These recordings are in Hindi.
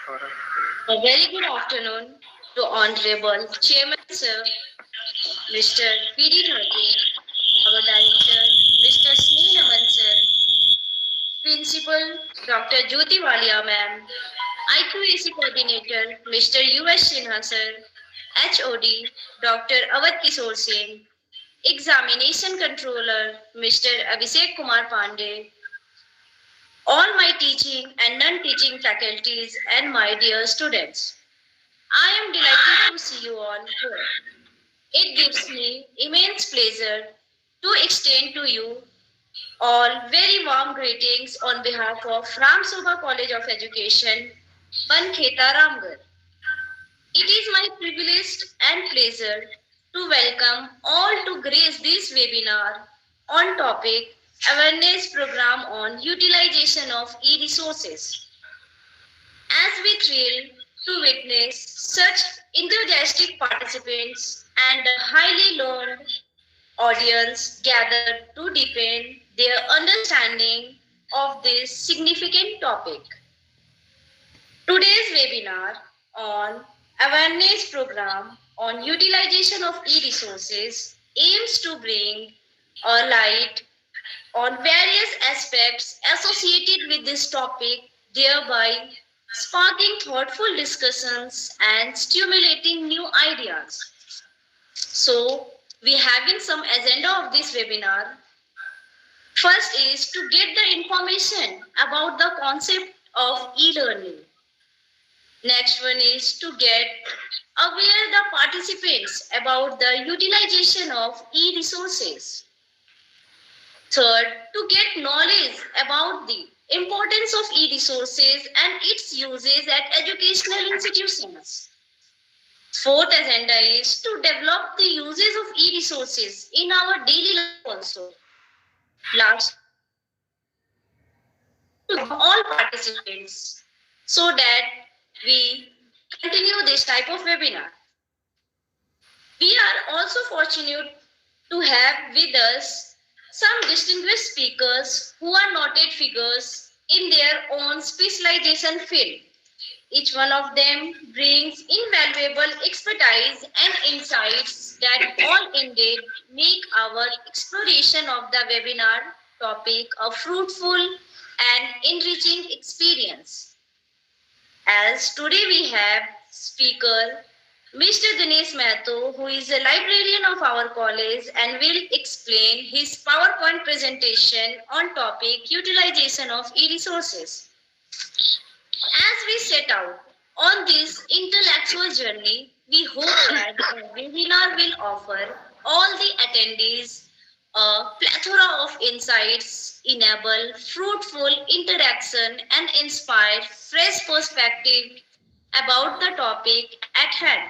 A very good afternoon to Honorable Chairman Sir, Mr. P.D. Thakur, our Director, Mr. Sneh Sir, Principal, Dr. Jyoti Walia Ma'am, IQAC Coordinator, Mr. U.S. Sinha Sir, HOD, Dr. Avat Kishore Singh, Examination Controller, Mr. Abhishek Kumar Pandey, all my teaching and non-teaching faculties, and my dear students. I am delighted to see you all here. It gives me immense pleasure to extend to you all very warm greetings on behalf of Ram Sobha College of Education, Bankheta Ramgarh. It is my privilege and pleasure to welcome all to grace this webinar on topic awareness program on utilization of e-resources. As we thrill to witness such enthusiastic participants and a highly learned audience gathered to deepen their understanding of this significant topic. Today's webinar on awareness program on utilization of e-resources aims to bring a light on various aspects associated with this topic, thereby sparking thoughtful discussions and stimulating new ideas. So, we have in some agenda of this webinar. First is to get the information about the concept of e-learning. Next one is to get aware the participants about the utilization of e-resources. Third, to get knowledge about the importance of e-resources and its uses at educational institutions. Fourth agenda is to develop the uses of e-resources in our daily life also. Last, to all participants so that we continue this type of webinar. We are also fortunate to have with us some distinguished speakers who are noted figures in their own specialization field. Each one of them brings invaluable expertise and insights that all indeed make our exploration of the webinar topic a fruitful and enriching experience. As today we have speaker Mr. Ganesh Mato, who is a librarian of our college and will explain his PowerPoint presentation on topic utilization of e-resources. As we set out on this intellectual journey, we hope that the webinar will offer all the attendees a plethora of insights, enable fruitful interaction, and inspire fresh perspective about the topic at hand.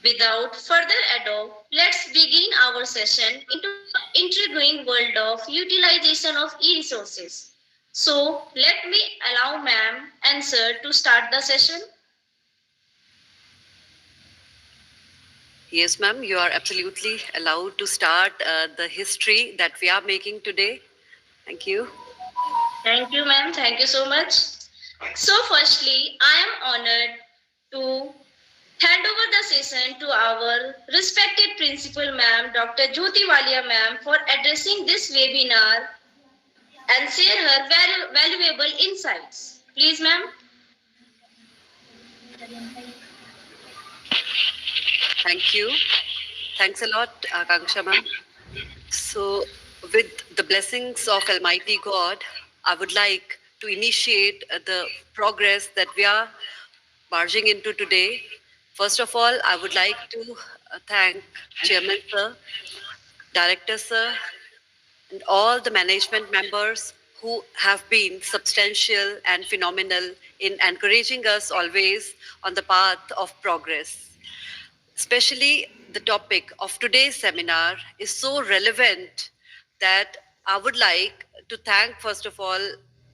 Without further ado, let's begin our session into the intriguing world of utilization of e-resources. So, let me allow ma'am and sir to start the session. Yes, ma'am, you are absolutely allowed to start the history that we are making today. Thank you. Thank you, ma'am. Thank you so much. So, firstly, I am honored to hand over the session to our respected principal, ma'am, Dr. Jyoti Walia, ma'am, for addressing this webinar and share her valuable insights. Please, ma'am. Thank you. Thanks a lot, Akanksha ma'am. So, with the blessings of Almighty God, I would like to initiate the progress that we are barging into today. First of all, I would like to thank Chairman Sir, Director Sir, and all the management members who have been substantial and phenomenal in encouraging us always on the path of progress. Especially the topic of today's seminar is so relevant that I would like to thank, first of all,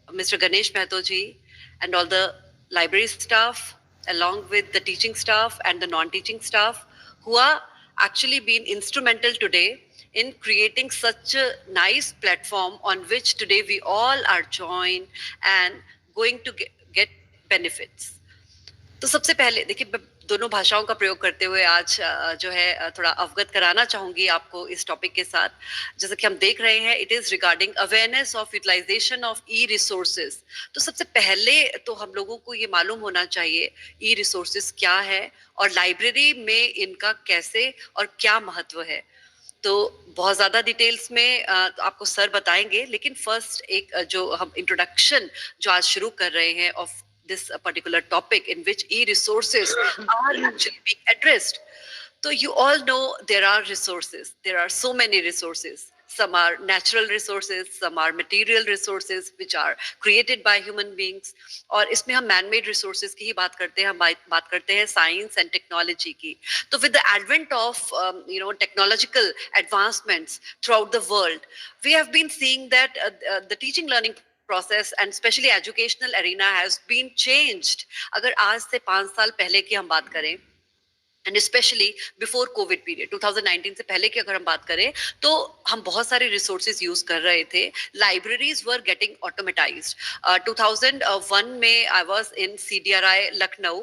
Mr. Ganesh Mehtoji and all the library staff, along with the teaching staff and the non-teaching staff, who are actually been instrumental today in creating such a nice platform on which today we all are joined and going to get benefits. तो सबसे पहले देखिए, दोनों भाषाओं का प्रयोग करते हुए आज जो है थोड़ा अवगत कराना चाहूंगी आपको इस टॉपिक के साथ. जैसे कि हम देख रहे हैं, it is regarding awareness of utilization of e resources. तो सबसे पहले तो हम लोगों को ये मालूम होना चाहिए ई रिसोर्सेज क्या है और लाइब्रेरी में इनका कैसे और क्या महत्व है. तो बहुत ज्यादा डिटेल्स में तो आपको सर बताएंगे, लेकिन फर्स्ट एक जो हम इंट्रोडक्शन जो आज शुरू कर रहे हैं of this particular topic in which e-resources are actually being addressed. So you all know there are resources. There are so many resources. Some are natural resources, some are material resources which are created by human beings. और इसमें हम man-made resources की ही बात करते हैं, हम बात करते हैं science and technology की. तो with the advent of technological advancements throughout the world, we have been seeing that the teaching learning process and especially educational arena has been changed. अगर आज से 5 साल पहले की हम बात करें, and especially before COVID period 2019 से पहले की अगर हम बात करें, तो हम बहुत सारे resources use कर रहे थे. Libraries were getting automatized. 2001 में I was in CDRI Lucknow,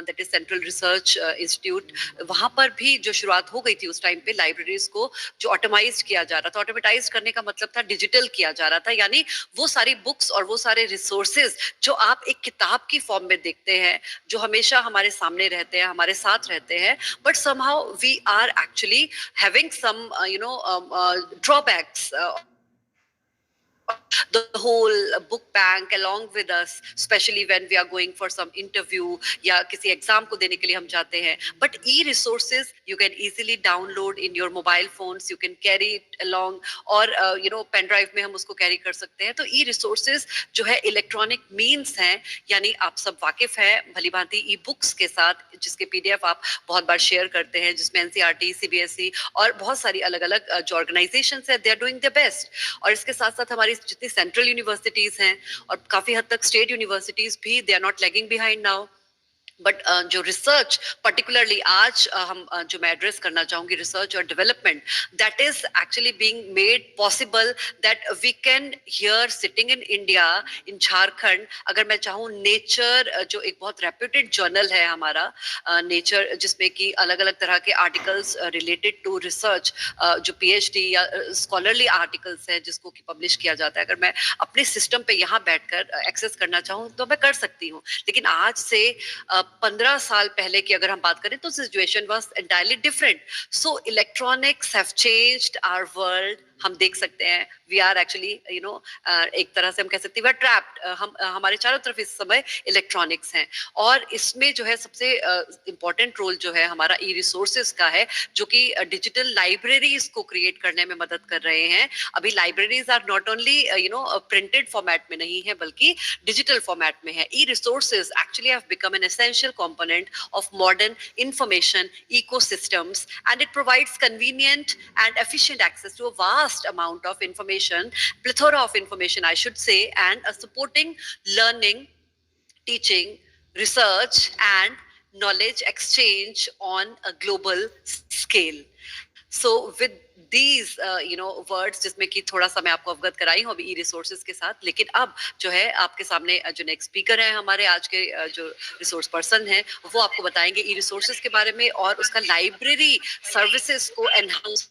that is Central Research Institute. वहाँ पर भी जो शुरुआत हो गई थी उस टाइम पे लाइब्रेरीज को जो ऑटोमाइज किया जा रहा था. ऑटोमेटाइज करने का मतलब था डिजिटल किया जा रहा था, यानी वो सारी बुक्स और वो सारे रिसोर्सेज जो आप एक किताब की फॉर्म में देखते हैं, जो हमेशा हमारे सामने रहते हैं, हमारे साथ रहते हैं, but somehow we are actually having some drawbacks. The whole book bank along with us, especially when we are going for some interview या किसी एग्जाम को देने के लिए हम जाते हैं. But e-resources you can easily download in your mobile phones, you can carry it along, और pen drive में हम उसको carry कर सकते हैं. तो e-resources जो है इलेक्ट्रॉनिक मीन्स हैं, यानी आप सब वाकिफ हैं भली भांति ई बुक्स के साथ, जिसके PDF आप बहुत बार शेयर करते हैं, जिसमें NCERT, CBSE और बहुत सारी अलग अलग जो ऑर्गेनाइजेशन है, they are doing the best. और इसके साथ साथ हमारी जितनी सेंट्रल यूनिवर्सिटीज हैं और काफी हद तक स्टेट यूनिवर्सिटीज भी, they are not lagging behind now. But जो रिसर्च पर्टिकुलरली आज जो मैं एड्रेस करना चाहूंगी, रिसर्च और development, that is actually being made possible that we can here sitting in India, in Jharkhand. अगर मैं चाहूँ, नेचर जो एक बहुत रेप्यूटेड जर्नल है हमारा, नेचर, जिसमें कि अलग अलग तरह के आर्टिकल्स रिलेटेड टू रिसर्च, जो PhD या स्कॉलरली आर्टिकल्स है जिसको कि पब्लिश किया जाता है, अगर मैं अपने सिस्टम पे यहाँ बैठकर एक्सेस करना चाहूँ तो मैं कर सकती हूँ. लेकिन आज से 15 साल पहले की अगर हम बात करें तो situation was entirely different. So electronics have changed our world. हम देख सकते हैं वी आर एक्चुअली एक तरह से हम कह सकते हैं वी आर ट्रैप्ड. हम हमारे चारों तरफ इस समय इलेक्ट्रॉनिक्स हैं, और इसमें जो है सबसे इम्पोर्टेंट रोल जो है हमारा ई रिसोर्सेज का है, जो कि डिजिटल लाइब्रेरीज को क्रिएट करने में मदद कर रहे हैं. अभी libraries are not only printed format में नहीं है, बल्कि डिजिटल फॉर्मेट में है. E resources actually have become an essential component of modern information ecosystems, and it provides convenient and efficient access to a vast amount of information, plethora of information I should say, and supporting learning, teaching, research and knowledge exchange on a global scale. So with these words, जिसमें कि थोड़ा सा मैं आपको अवगत कराई हूँ अभी ई रिसोर्सेज के साथ, लेकिन अब जो है आपके सामने जो नेक्स्ट स्पीकर हैं हमारे आज के जो रिसोर्स पर्सन हैं, वो आपको बताएंगे ई रिसोर्सेज के बारे में और उसका लाइब्रेरी सर्विसेज को एनहांस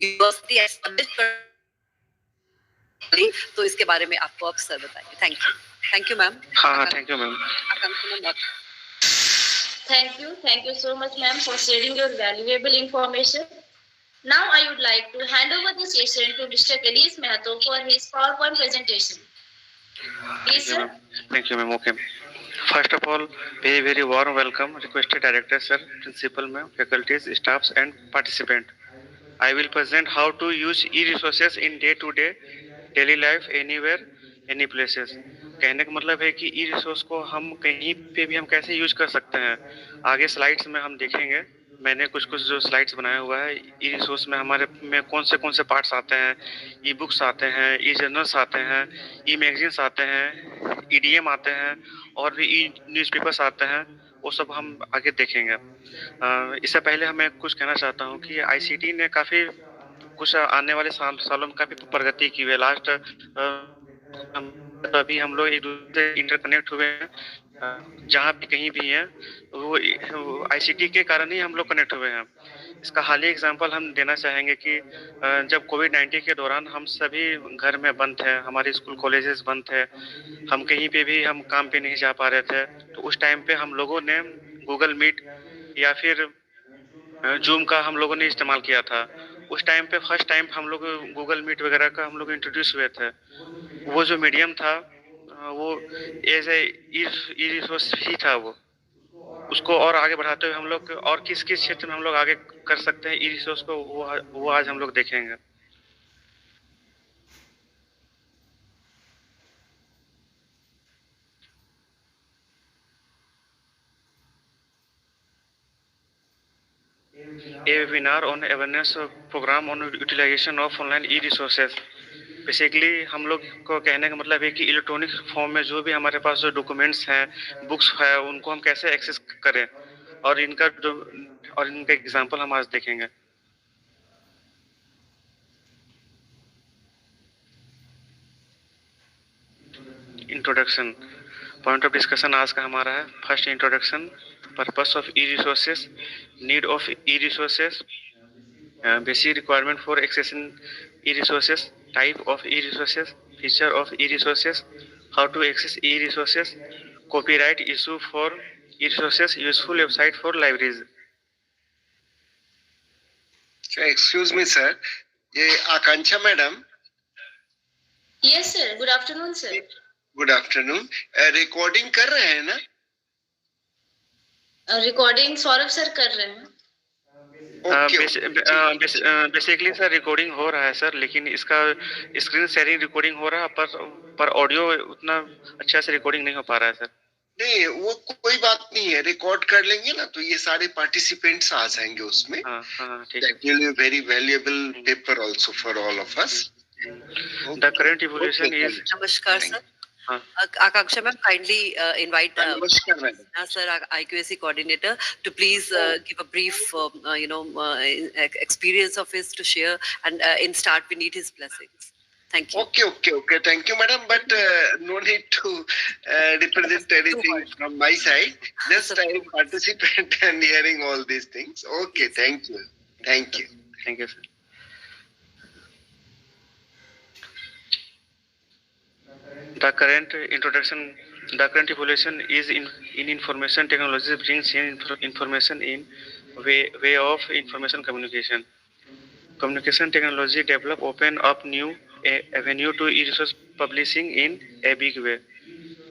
यूनिवर्सिटी एस्टैब्लिश कर. तो इसके बारे में आपको अब सर बताएंगे. Thank you ma'am. हाँ, thank you ma'am. Thank you so much, ma'am, for sharing your valuable information. Now I would like to hand over the session to Mr. Kalish Mahato for his PowerPoint presentation. Please, sir. Thank you, ma'am. Okay. First of all, very, very warm welcome, requested director, sir, principal, ma'am, faculties, staffs, and participant. I will present how to use e-resources in day-to-day daily life, anywhere, any places. कहने का मतलब है कि ई रिसोर्स को हम कहीं पे भी हम कैसे यूज कर सकते हैं, आगे स्लाइड्स में हम देखेंगे. मैंने कुछ जो स्लाइड्स बनाया हुआ है, ई रिसोर्स में हमारे में कौन से पार्ट्स आते हैं. ई बुक्स आते हैं, ई जर्नल्स आते हैं, ई मैगजीन्स आते हैं, EDM आते हैं, और भी ई न्यूज़पेपर्स आते हैं. वो सब हम आगे देखेंगे. इससे पहले मैं कुछ कहना चाहता हूँ कि ICT ने काफ़ी कुछ आने वाले सालों में काफ़ी प्रगति की है. लास्ट तो अभी हम लोग एक दूसरे से इंटरकनेक्ट हुए हैं, जहाँ भी कहीं भी हैं वो आईसीटी के कारण ही हम लोग कनेक्ट हुए हैं। इसका हालिया एग्जांपल हम देना चाहेंगे कि जब कोविड-19 के दौरान हम सभी घर में बंद थे, हमारे स्कूल कॉलेजेस बंद थे, हम कहीं पे भी हम काम पे नहीं जा पा रहे थे, तो उस टाइम पे हम लोगों ने गूगल मीट या फिर जूम का हम लोगों ने इस्तेमाल किया था। उस टाइम पे फर्स्ट टाइम हम लोग गूगल मीट वगैरह का हम लोग इंट्रोड्यूस हुए थे। वो जो मीडियम था वो एज ए ई रिसोर्स ही था वो। उसको और आगे बढ़ाते हुए हम लोग और किस-किस क्षेत्र में हम लोग आगे कर सकते हैं ई रिसोर्स को वो आज हम लोग देखेंगे। A webinar on awareness program on utilization of online e-resources। Basically हम लोग को कहने का मतलब है कि इलेक्ट्रॉनिक फॉर्म में जो भी हमारे पास जो डॉक्यूमेंट्स हैं, बुक्स है, उनको हम कैसे एक्सेस करें और इनका एग्जांपल हम आज देखेंगे। इंट्रोडक्शन, पॉइंट ऑफ डिस्कशन आज का हमारा है first introduction, purpose of e resources, need of e resources, basic requirement for accessing e-resources, type of e-resources, feature of e-resources, how to access e-resources, copyright issue for e-resources, useful website for libraries। Excuse me sir, ये Akanksha madam. Yes, sir. Good afternoon, sir. Good afternoon. Recording कर रहे हैं ना? रिकॉर्डिंग सौरभ सर कर रहे हैं। बेसिकली सर रिकॉर्डिंग हो रहा है सर, लेकिन इसका स्क्रीन शेयरिंग रिकॉर्डिंग हो रहा है पर ऑडियो उतना अच्छा से रिकॉर्डिंग नहीं हो पा रहा है सर। नहीं, वो कोई बात नहीं है, रिकॉर्ड कर लेंगे ना तो ये सारे पार्टिसिपेंट्स आ जाएंगे उसमें। हाँ ठीक है। That will be very valuable paper also for all of us. The current evolution is Namaskar, sir. Akanksha ma'am, kindly invite नमस्कार madam. sir, our IQAC coordinator, to please give a brief, experience of his to share, and in start we need his blessings. Thank you. Okay. Thank you, madam. But no need to represent anything from my side. Just I participate and hearing all these things. Okay, thank you. Thank you, sir. The current evolution is in information technology brings in information in way of information communication. Communication technology develop open up new avenue to e-resource publishing in a big way.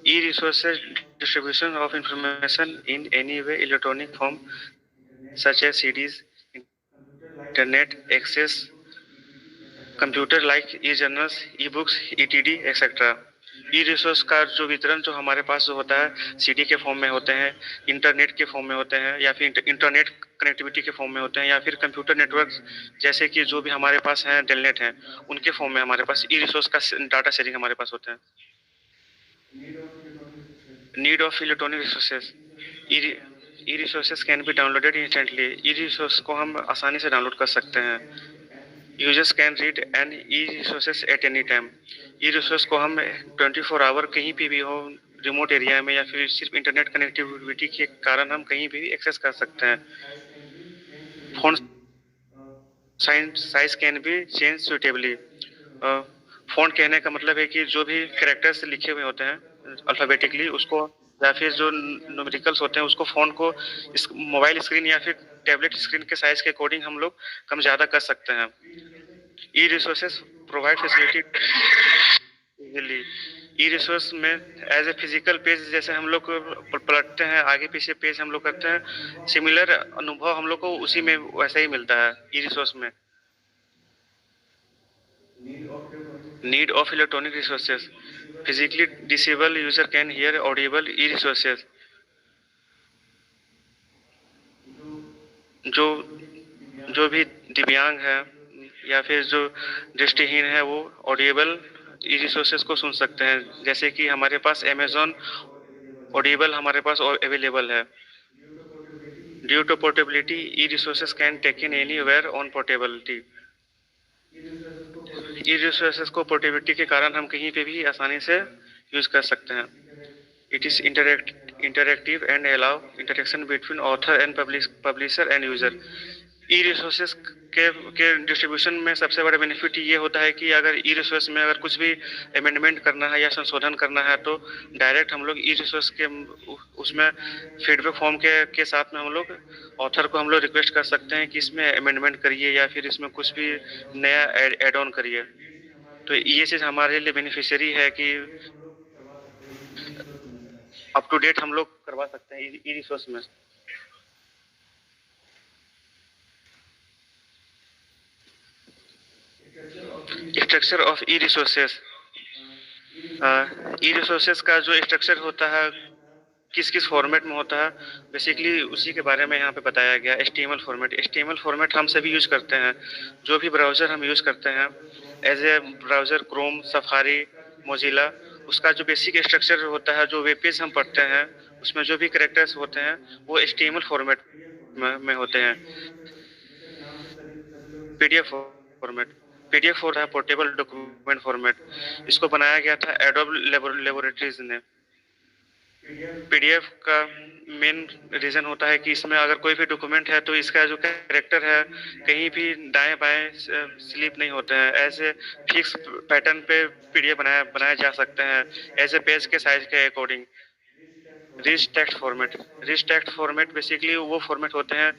E-resources distribution of information in any way, electronic form such as CDs, internet access, computer like e-journals, e-books, ETD, etc. E resource का जो वितरण जो हमारे पास जो होता है सीडी के फॉर्म में होते हैं, इंटरनेट के फॉर्म में होते हैं, या फिर इंटरनेट कनेक्टिविटी के फॉर्म में होते हैं, या फिर कंप्यूटर नेटवर्क जैसे कि जो भी हमारे पास हैं टेलनेट हैं उनके फॉर्म में हमारे पास ई रिसोर्स का डाटा शेयरिंग हमारे पास होता है। Need of electronic resources, e resources can be downloaded instantly. E resource को हम आसानी से डाउनलोड कर सकते हैं। Users can read an e resources at any time. E resource को हम 24 आवर कहीं पे भी हो, रिमोट एरिया में या फिर सिर्फ इंटरनेट कनेक्टिविटी के कारण हम कहीं भी एक्सेस कर सकते हैं। Phone size can be change suitably. Font कहने का मतलब है कि जो भी कैरेक्टर्स लिखे हुए होते हैं अल्फ़ाबेटिकली उसको, या फिर जो न्यूमेरिकल्स होते हैं उसको फ़ॉन्ट को इस मोबाइल स्क्रीन या फिर टैबलेट स्क्रीन के साइज के अकॉर्डिंग हम लोग कम ज़्यादा कर सकते हैं। ई resources provide facility easily. E resource में एज ए फिजिकल पेज जैसे हम लोग पलटते हैं, आगे पीछे पेज हम लोग करते हैं, सिमिलर अनुभव हम लोग को उसी में वैसा ही मिलता है ई रिसोर्स में। Need of electronic resources, physically disable user can hear Audible E resources. जो भी दिव्यांग है या फिर जो दृष्टिहीन है वो ऑडिबल ई रिसोर्सेज को सुन सकते हैं, जैसे कि हमारे पास अमेजॉन ऑडिबल हमारे पास अवेलेबल है। Due to portability e resources can take in anywhere on portability. E resources को पोर्टेबिलिटी के कारण हम कहीं पे भी आसानी से यूज कर सकते हैं। It is interactive and allow interaction between author and publisher and user. E resources के डिस्ट्रीब्यूशन में सबसे बड़ा बेनिफिट ये होता है कि अगर ई रिसोर्स में अगर कुछ भी अमेंडमेंट करना है या संशोधन करना है तो डायरेक्ट हम लोग ई रिसोर्स के उसमें फीडबैक फॉर्म के साथ में हम लोग ऑथर को हम लोग रिक्वेस्ट कर सकते हैं कि इसमें अमेंडमेंट करिए या फिर इसमें कुछ भी नया एड ऑन करिए। तो ये चीज़ हमारे लिए बेनिफिशियरी है कि अप टू डेट हम लोग करवा सकते हैं ई रिसोर्स में। Structure of E resources. E resources का जो स्ट्रक्चर होता है किस किस फॉर्मेट में होता है बेसिकली उसी के बारे में यहाँ पे बताया गया। HTML फॉर्मेट, HTML फॉर्मेट हम सभी यूज करते हैं। जो भी ब्राउज़र हम यूज करते हैं as a browser, Chrome, Safari, Mozilla, उसका जो बेसिक स्ट्रक्चर होता है, जो वेब पेज हम पढ़ते हैं उसमें जो भी कैरेक्टर्स होते हैं वो HTML फॉर्मेट में होते हैं। PDF फॉर्मेट, PDF होता है पोर्टेबल डॉक्यूमेंट फॉर्मेट। इसको बनाया गया था एडोब लेबोरेटरीज ने। PDF का मेन रीजन होता है कि इसमें अगर कोई भी डॉक्यूमेंट है तो इसका जो कैरेक्टर है कहीं भी दाएं बाएं स्लिप नहीं होते हैं। ऐसे फिक्स पैटर्न पे PDF बनाया जा सकते हैं ऐसे पेज के साइज के according. Rich text format basically वो फॉर्मेट होते हैं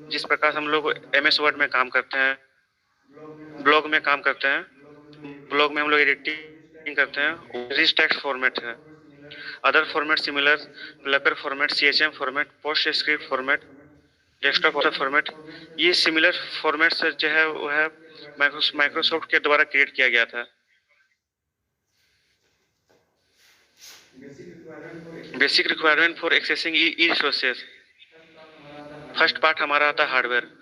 जिस प्रकार हम लोग MS वर्ड में काम करते हैं, ब्लॉग में काम करते हैं, ब्लॉग में हम लोग एडिटिंग करते हैं, रिच टेक्स्ट फॉर्मेट है। Other format similar blocker format, CHM format, post script format, desktop format, ये सिमिलर फॉर्मेट्स जो है वो है माइक्रोसॉफ्ट के द्वारा क्रिएट किया गया था। Basic requirement for accessing E resources. First part हमारा आता है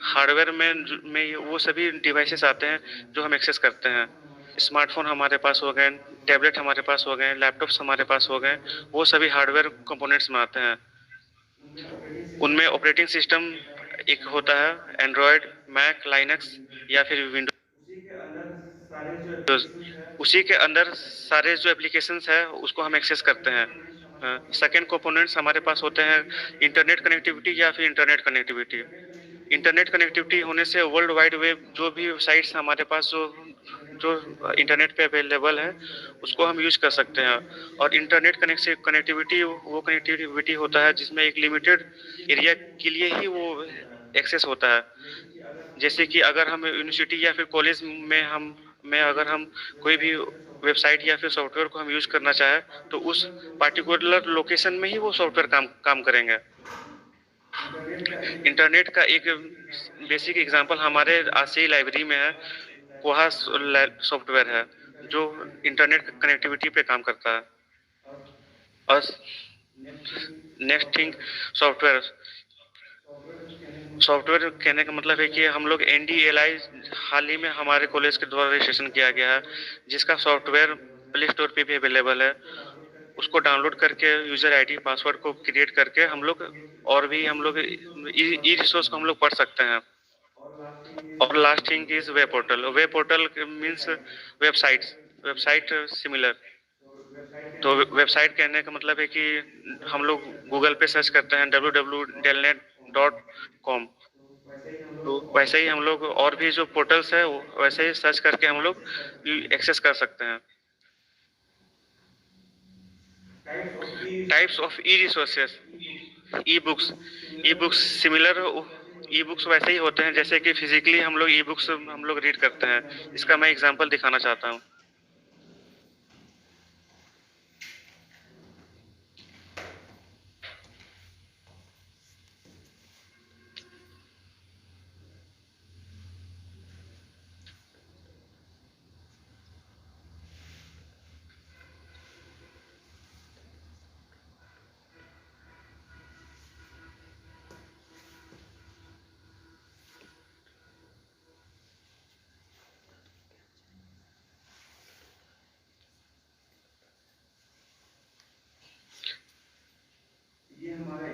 हार्डवेयर में वो सभी डिवाइसेस आते हैं जो हम एक्सेस करते हैं। स्मार्टफोन हमारे पास हो गए, टैबलेट हमारे पास हो गए, लैपटॉप्स हमारे पास हो गए, वो सभी हार्डवेयर कंपोनेंट्स में आते हैं। उनमें ऑपरेटिंग सिस्टम एक होता है एंड्रॉयड, मैक, लाइनक्स या फिर विंडोज। उसी के अंदर सारे जो एप्लीकेशंस है उसको हम एक्सेस करते हैं। सेकेंड कंपोनेंट्स हमारे पास होते हैं इंटरनेट कनेक्टिविटी या फिर इंटरनेट कनेक्टिविटी। इंटरनेट कनेक्टिविटी होने से वर्ल्ड वाइड वेब जो भी साइट्स हमारे पास जो इंटरनेट पे अवेलेबल है उसको हम यूज कर सकते हैं। और इंटरनेट कनेक्टिविटी वो कनेक्टिविटी होता है जिसमें एक लिमिटेड एरिया के लिए ही वो एक्सेस होता है। जैसे कि अगर हम यूनिवर्सिटी या फिर कॉलेज में अगर हम कोई भी वेबसाइट या फिर सॉफ्टवेयर को हम यूज करना चाहे तो उस पार्टिकुलर लोकेशन में ही वो सॉफ्टवेयर काम करेंगे। इंटरनेट का एक बेसिक एग्जांपल हमारे आसियाई लाइब्रेरी में है, कोहा सॉफ्टवेयर है जो इंटरनेट कनेक्टिविटी पे काम करता है। और नेक्स्ट थिंग सॉफ्टवेयर कहने का मतलब है कि हम लोग NDLI हाल ही में हमारे कॉलेज के द्वारा रजिस्ट्रेशन किया गया है जिसका सॉफ्टवेयर प्ले स्टोर पे भी अवेलेबल है। उसको डाउनलोड करके यूजर ID पासवर्ड को क्रिएट करके हम लोग और भी हम लोग ई रिसोर्स को हम लोग पढ़ सकते हैं। और last thing is web portal means website similar. तो वेबसाइट कहने का मतलब है कि हम लोग गूगल पे सर्च करते हैं www.delnet.com, तो वैसे ही हम लोग और भी जो पोर्टल्स है वैसे ही सर्च करके हम लोग एक्सेस कर सकते हैं। Types of E resources. E books similar. E books वैसे ही होते हैं जैसे कि फिजिकली हम लोग ई बुक्स हम लोग रीड करते हैं। इसका मैं एग्जांपल दिखाना चाहता हूँ।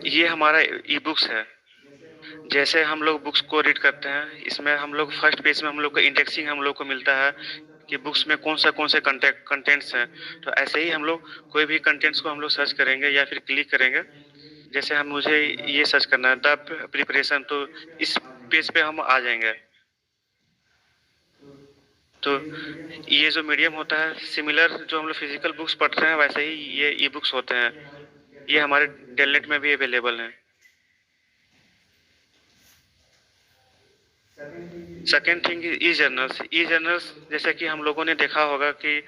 ये हमारा ई बुक्स है। जैसे हम लोग बुक्स को रीड करते हैं इसमें हम लोग फर्स्ट पेज में हम लोग को इंडेक्सिंग हम लोग को मिलता है कि बुक्स में कौन से कंटेंट्स हैं। तो ऐसे ही हम लोग कोई भी कंटेंट्स को हम लोग सर्च करेंगे या फिर क्लिक करेंगे। जैसे हम मुझे ये सर्च करना है द प्रिपरेशन, तो इस पेज पे हम आ जाएंगे। तो ये जो मीडियम होता है, सिमिलर जो हम लोग फिजिकल बुक्स पढ़ते हैं वैसे ही ये ई बुक्स होते हैं। ये हमारे टेलनेट में भी अवेलेबल हैं। सेकेंड थिंग ई जर्नल्स। ई जर्नल्स जैसे कि हम लोगों ने देखा होगा कि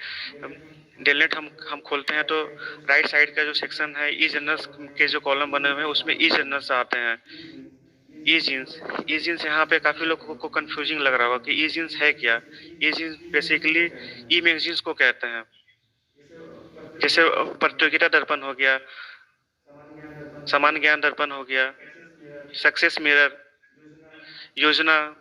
डेलनेट हम खोलते हैं तो राइट साइड का जो सेक्शन है ई जर्नल्स के जो कॉलम बने हुए हैं उसमें ई जर्नल्स आते हैं। ई जीन्स यहाँ पे काफी लोगों को कंफ्यूजिंग लग रहा होगा कि ई जीन्स है क्या। ई जीन्स बेसिकली ई मैगजीन्स को कहते हैं। जैसे प्रतियोगिता दर्पण हो गया, सामान्य ज्ञान दर्पण हो गया, सक्सेस मिरर, योजना,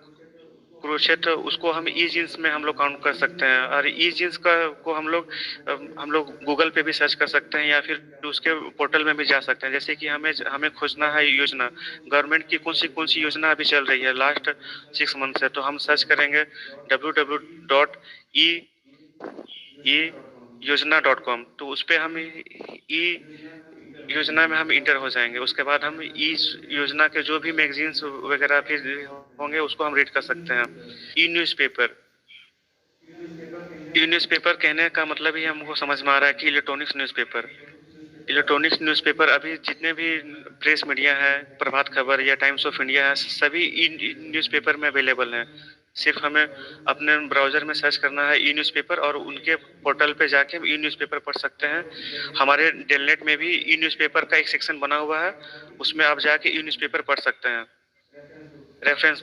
कुरुक्षेत्र, उसको हम ई जीन्स में हम लोग काउंट कर सकते हैं। और ई जीन्स का को हम लोग गूगल पे भी सर्च कर सकते हैं या फिर उसके पोर्टल में भी जा सकते हैं। जैसे कि हमें खोजना है योजना, गवर्नमेंट की कौन सी योजना अभी चल रही है लास्ट 6 मंथ से, तो हम सर्च करेंगे www.e-योजना.com। तो उस पर हम ई योजना में हम इंटर हो जाएंगे। उसके बाद हम इस योजना के जो भी मैगजीन्स वगैरह फिर होंगे उसको हम रीड कर सकते हैं। ई न्यूज़पेपर, ई न्यूज़पेपर कहने का मतलब ही हमको समझ में आ रहा है कि इलेक्ट्रॉनिक्स न्यूज़पेपर। इलेक्ट्रॉनिक्स न्यूज़पेपर अभी जितने भी प्रेस मीडिया है, प्रभात खबर या टाइम्स ऑफ इंडिया है, सभी ई न्यूज़पेपर में अवेलेबल हैं। सिर्फ हमें अपने ब्राउजर में सर्च करना है ई न्यूज़पेपर और उनके पोर्टल पे जाके हम ई न्यूज़पेपर पढ़ सकते हैं। हमारे डेलनेट में भी ई न्यूज़पेपर का एक सेक्शन बना हुआ है, उसमें आप जाके ई न्यूज़पेपर पढ़ सकते हैं। रेफरेंस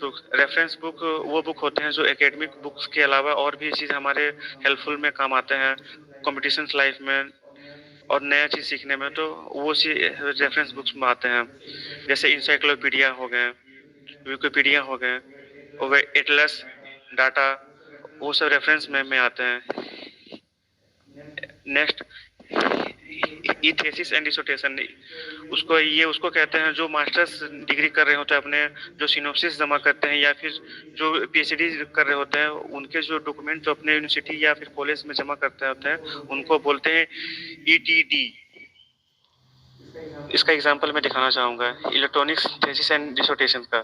बुक वो बुक होते हैं जो एकेडमिक बुक्स के अलावा और भी चीज़ हमारे हेल्पफुल में काम आते हैं, कॉम्पिटिशन लाइफ में और नया चीज़ सीखने में, तो वो चीज़ रेफरेंस बुक्स में आते हैं। जैसे इंसाइक्लोपीडिया हो गए, विकिपीडिया हो गए, एटलस, डाटा, वो सब रेफरेंस में आते हैं। Next, E thesis and dissertation, उसको कहते हैं जो मास्टर्स डिग्री कर रहे होते हैं अपने, जो सिनोप्सिस जमा करते हैं या फिर जो पीएचडी कर रहे होते हैं, उनके जो डॉक्यूमेंट जो अपने यूनिवर्सिटी या फिर कॉलेज में जमा करते होते हैं उनको बोलते हैं ईटीडी। इसका एग्जांपल मैं दिखाना चाहूँगा इलेक्ट्रॉनिक्स थीसिस एंड डिसर्टेशन का।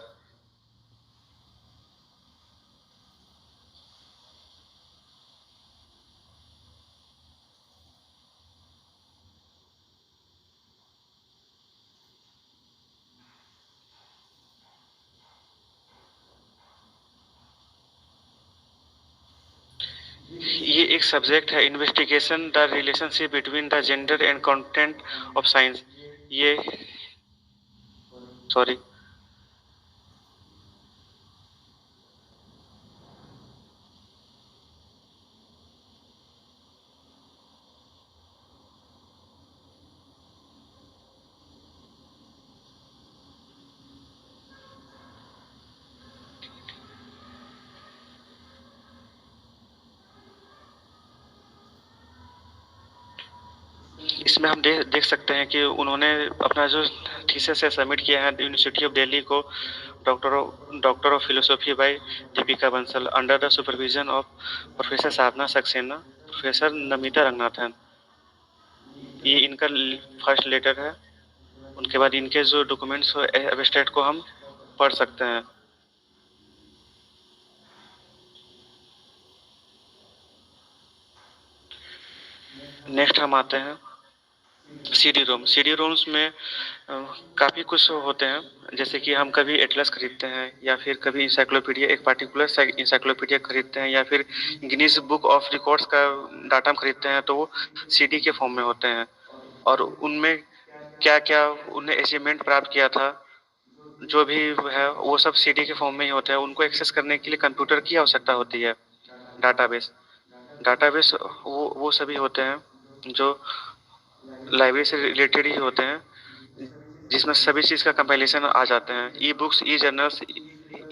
ये एक सब्जेक्ट है, investigation the relationship between the gender and content of science. ये सॉरी, इसमें हम देख सकते हैं कि उन्होंने अपना जो थीसिस है सबमिट किया है यूनिवर्सिटी ऑफ दिल्ली को, doctor of philosophy by Deepika Bansal under the supervision of professor Sadhana Saxena, professor Namita Ranganathan. ये इनका फर्स्ट लेटर है। उनके बाद इनके जो डॉक्यूमेंट्स एब्स्ट्रैक्ट को हम पढ़ सकते हैं। नेक्स्ट हम आते हैं सीडी रोम्स में काफ़ी कुछ होते हैं। जैसे कि हम कभी एटलस खरीदते हैं या फिर कभी इंसाइक्लोपीडिया, एक पार्टिकुलर इंसाइक्लोपीडिया खरीदते हैं या फिर गिनीज बुक ऑफ रिकॉर्ड्स का डाटा हम खरीदते हैं, तो वो सीडी के फॉर्म में होते हैं। और उनमें क्या क्या उन्हें अचीवमेंट प्राप्त किया था, जो भी है वो सब सीडी के फॉर्म में ही होते हैं। उनको एक्सेस करने के लिए कंप्यूटर की आवश्यकता होती है। डाटाबेस वो सभी होते हैं जो लाइब्रेरी से रिलेटेड ही होते हैं, जिसमें सभी चीज़ का कंपाइलेशन आ जाते हैं। ई बुक्स, ई जर्नल्स,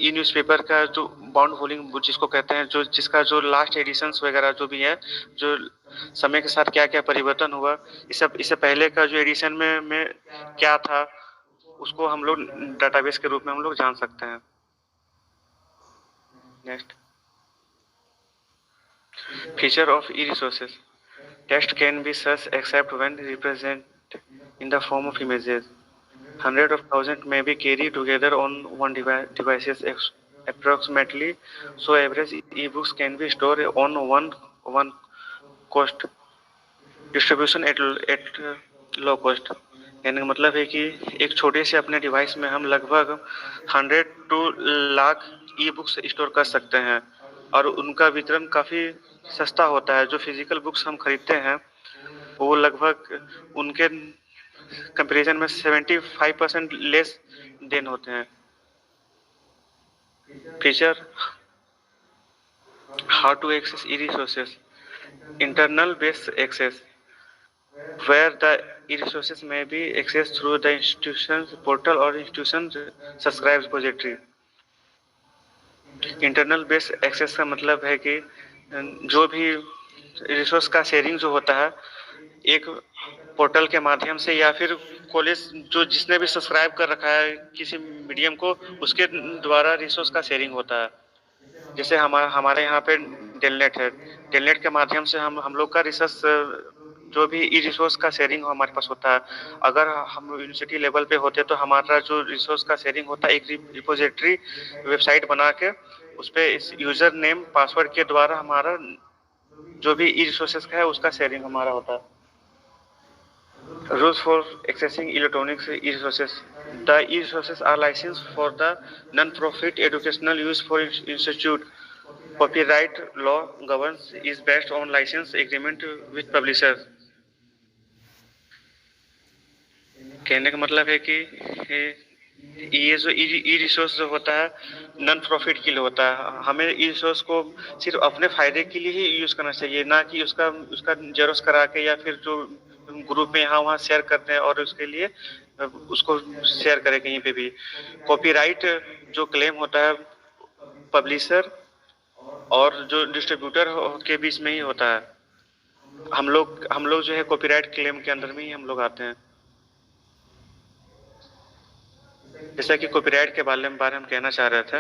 ई न्यूज़पेपर का जो बाउंड वॉल्यूम जिसको कहते हैं, जो जिसका जो लास्ट एडिशंस वगैरह जो भी है, जो समय के साथ क्या क्या परिवर्तन हुआ, इससे पहले का जो एडिशन में क्या था, उसको हम लोग डाटाबेस के रूप में हम लोग जान सकते हैं। Next, Feature of e-resources. Text can be searched except when represented in the form of images. Hundreds of thousands may be carried together on one devices approximately, so average e-books can be stored on one cost. Distribution at low cost. यानी मतलब है कि एक छोटे से अपने डिवाइस में हम लगभग 100 to lakh e books store कर सकते हैं और उनका वितरण काफ़ी सस्ता होता है। जो फिजिकल बुक्स हम खरीदते हैं वो लगभग उनके कंपैरिजन में 75% लेस देन होते हैं। Feature how to access e resources. Internal base access where the e-resources may be accessed through the institution's portal or institution subscribes repository. Internal base access का मतलब है कि जो भी रिसोर्स का शेयरिंग जो होता है एक पोर्टल के माध्यम से या फिर कॉलेज जो जिसने भी सब्सक्राइब कर रखा है किसी मीडियम को उसके द्वारा रिसोर्स का शेयरिंग होता है। जैसे हमारे यहाँ पे डेलनेट है, डेलनेट के माध्यम से हम लोग का रिसर्च जो भी ई रिसोर्स का शेयरिंग हमारे पास होता है। अगर हम यूनिवर्सिटी लेवल पे होते तो हमारा जो रिसोर्स का शेयरिंग होता है एक रिपोजिटरी वेबसाइट बना के उस पर इस यूजर नेम पासवर्ड के द्वारा हमारा जो भी ई रिसोर्सेस का है उसका शेयरिंग हमारा होता है। Rules for accessing electronics e-resources. The e-resources are licensed for the non-profit educational use for institute. Copyright law governs is based on license agreement with publishers. कहने का मतलब है कि ये जो ई रिसोर्स जो होता है नॉन प्रॉफिट के लिए होता है। हमें ई रिसोर्स को सिर्फ अपने फायदे के लिए ही यूज करना चाहिए, ना कि उसका जेरोक्स करा के या फिर जो ग्रुप में यहाँ वहाँ शेयर करते हैं और उसके लिए उसको शेयर करें कहीं पे भी। कॉपीराइट जो क्लेम होता है पब्लिशर और जो डिस्ट्रीब्यूटर के बीच में ही होता है। हम लोग जो है कॉपीराइट क्लेम के अंदर में ही हम लोग आते हैं। जैसा कि कॉपीराइट के बारे में हम कहना चाह रहे थे,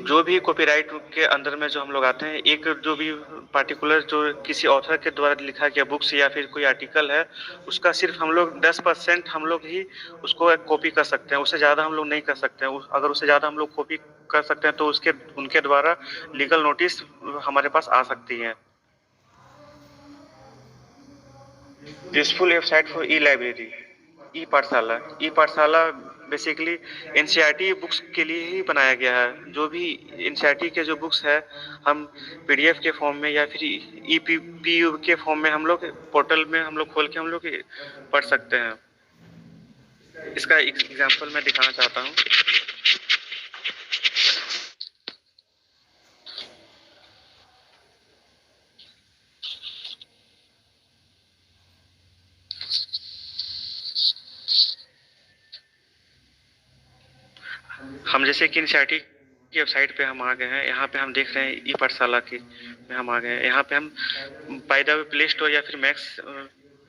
जो भी कॉपीराइट के अंदर में जो हम लोग आते हैं, एक जो भी पार्टिकुलर जो किसी ऑथर के द्वारा लिखा गया बुक्स या फिर कोई आर्टिकल है उसका सिर्फ हम लोग 10% हम लोग ही उसको कॉपी कर सकते हैं, उससे ज़्यादा हम लोग नहीं कर सकते हैं। अगर उससे ज़्यादा हम लोग कॉपी कर सकते हैं तो उनके द्वारा लीगल नोटिस हमारे पास आ सकती है। Useful website for e library. E Pathshala basically NCERT books के लिए ही बनाया गया है। जो भी एनसीईआरटी के जो बुक्स है हम पीडीएफ के फॉर्म में या फिर ईपीयू के फॉर्म में हम लोग पोर्टल में हम लोग खोल के हम लोग पढ़ सकते हैं। इसका एग्जांपल मैं दिखाना चाहता हूँ। हम जैसे कि एनसीईआरटी की वेबसाइट पे हम आ गए हैं। यहाँ पे हम देख रहे हैं ई पाठशाला की में हम आ गए हैं। यहाँ पे हम by the way play store या फिर मैक्स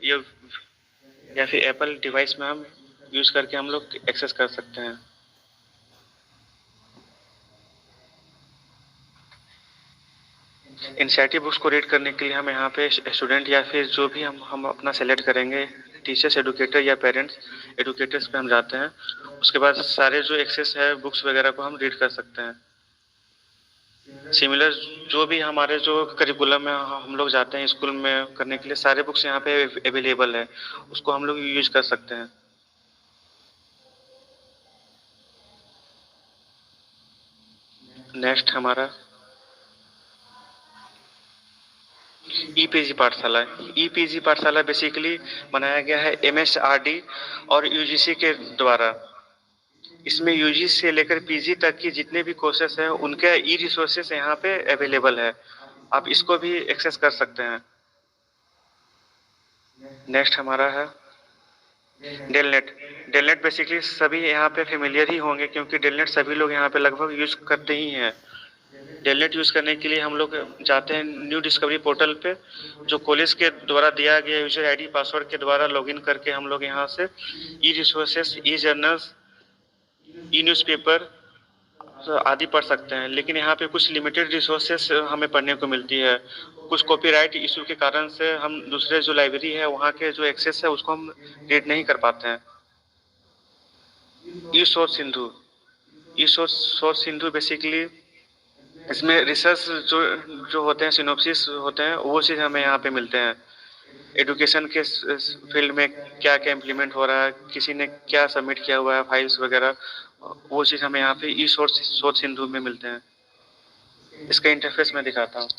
या फिर एप्पल डिवाइस में हम यूज करके हम लोग एक्सेस कर सकते हैं। एनसीईआरटी बुक्स को रीड करने के लिए हम यहाँ पे स्टूडेंट या फिर जो भी हम अपना सेलेक्ट करेंगे, टीचर्स, एडुकेटर या पेरेंट्स एडुकेटर्स पे हम जाते हैं। उसके बाद सारे जो एक्सेस है बुक्स वगैरह को हम रीड कर सकते हैं। सिमिलर जो भी हमारे जो करिकुलम में हम लोग जाते हैं स्कूल में करने के लिए, सारे बुक्स यहाँ पे अवेलेबल है, उसको हम लोग यूज कर सकते हैं। नेक्स्ट हमारा ईपीजी पाठशाला। ईपीजी पाठशाला बेसिकली बनाया गया है एमएसआरडी और यूजीसी के द्वारा। इसमें यूजी से लेकर पीजी तक की जितने भी कोर्सेस हैं उनके ई रिसोर्सेस यहाँ पे अवेलेबल है, आप इसको भी एक्सेस कर सकते हैं। नेक्स्ट हमारा है डेलनेट। डेलनेट बेसिकली सभी यहाँ पे फेमिलियर ही होंगे क्योंकि डेलनेट सभी लोग यहाँ पे लगभग यूज करते ही हैं। डेलनेट यूज करने के लिए हम लोग जाते हैं न्यू डिस्कवरी पोर्टल पे, जो कॉलेज के द्वारा दिया गया यूजर आईडी पासवर्ड के द्वारा लॉगिन करके हम लोग यहाँ से ई रिसोर्सेस, ई जर्नल्स, ई न्यूज़पेपर आदि पढ़ सकते हैं, लेकिन यहाँ पे कुछ लिमिटेड रिसोर्सेस हमें पढ़ने को मिलती है। कुछ कॉपीराइट इशू के कारण से हम दूसरे जो लाइब्रेरी है वहाँ के जो एक्सेस है उसको हम रीड नहीं कर पाते हैं। ई सोर्स सिंधु बेसिकली इसमें रिसर्च जो होते हैं, सिनोप्सिस होते हैं, वो चीज़ हमें यहाँ पे मिलते हैं। एजुकेशन के फील्ड में क्या क्या इम्प्लीमेंट हो रहा है, किसी ने क्या सबमिट किया हुआ है, फाइल्स वगैरह, वो चीज़ हमें यहाँ पे ई सोर्स सिंधु में मिलते हैं। इसका इंटरफेस मैं दिखाता हूँ।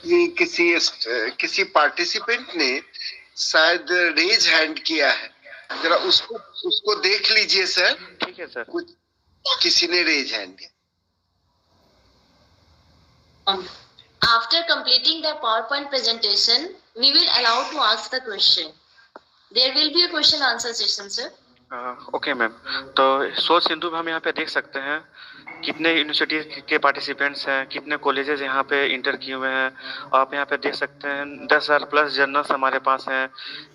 ये किसी पार्टिसिपेंट ने शायद रेज हैंड किया है, जरा उसको देख लीजिए सर। ठीक है सर। कुछ किसी ने रेज हैंड किया। After completing the PowerPoint presentation, we will allow to ask the question. There will be a question answer session, sir. Okay ma'am. तो सोच सिंधु में हम यहाँ पे देख सकते हैं कितने यूनिवर्सिटी के पार्टिसिपेंट्स हैं, कितने कॉलेजेस यहाँ पे इंटर किए हुए हैं। आप यहाँ पे देख सकते हैं 10,000 प्लस जर्नल्स हमारे पास हैं,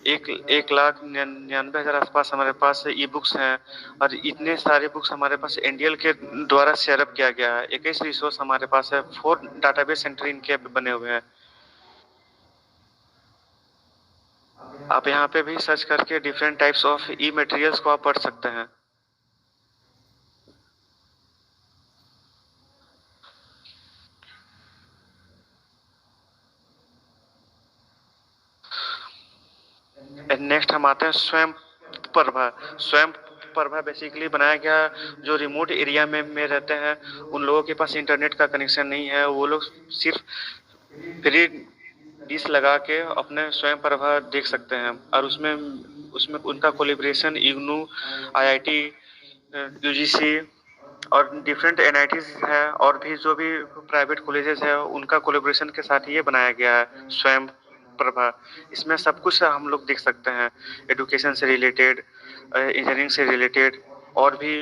1,99,000 आसपास हमारे पास ई बुक्स हैं, और इतने सारे बुक्स हमारे पास एनडीएल के द्वारा शेयर अप किया गया है। 21 रिसोर्स हमारे पास है, 4 डाटाबेस सेंटर इनके बने हुए हैं। आप यहाँ पे भी सर्च करके different types of E materials को आप पढ़ सकते हैं। नेक्स्ट हम आते हैं स्वयं प्रभा बेसिकली बनाया गया जो रिमोट एरिया में रहते हैं, उन लोगों के पास इंटरनेट का कनेक्शन नहीं है, वो लोग सिर्फ फ्री डिश लगा के अपने स्वयं प्रभा देख सकते हैं। और उसमें उनका कोलिब्रेशन इग्नू, आईआईटी, यूजीसी और डिफरेंट एनआईटीज है, और भी जो भी प्राइवेट कॉलेजेस है उनका कोलिब्रेशन के साथ ये बनाया गया है स्वयं प्रभा। इसमें सब कुछ हम लोग देख सकते हैं, एजुकेशन से रिलेटेड, इंजीनियरिंग से रिलेटेड, और भी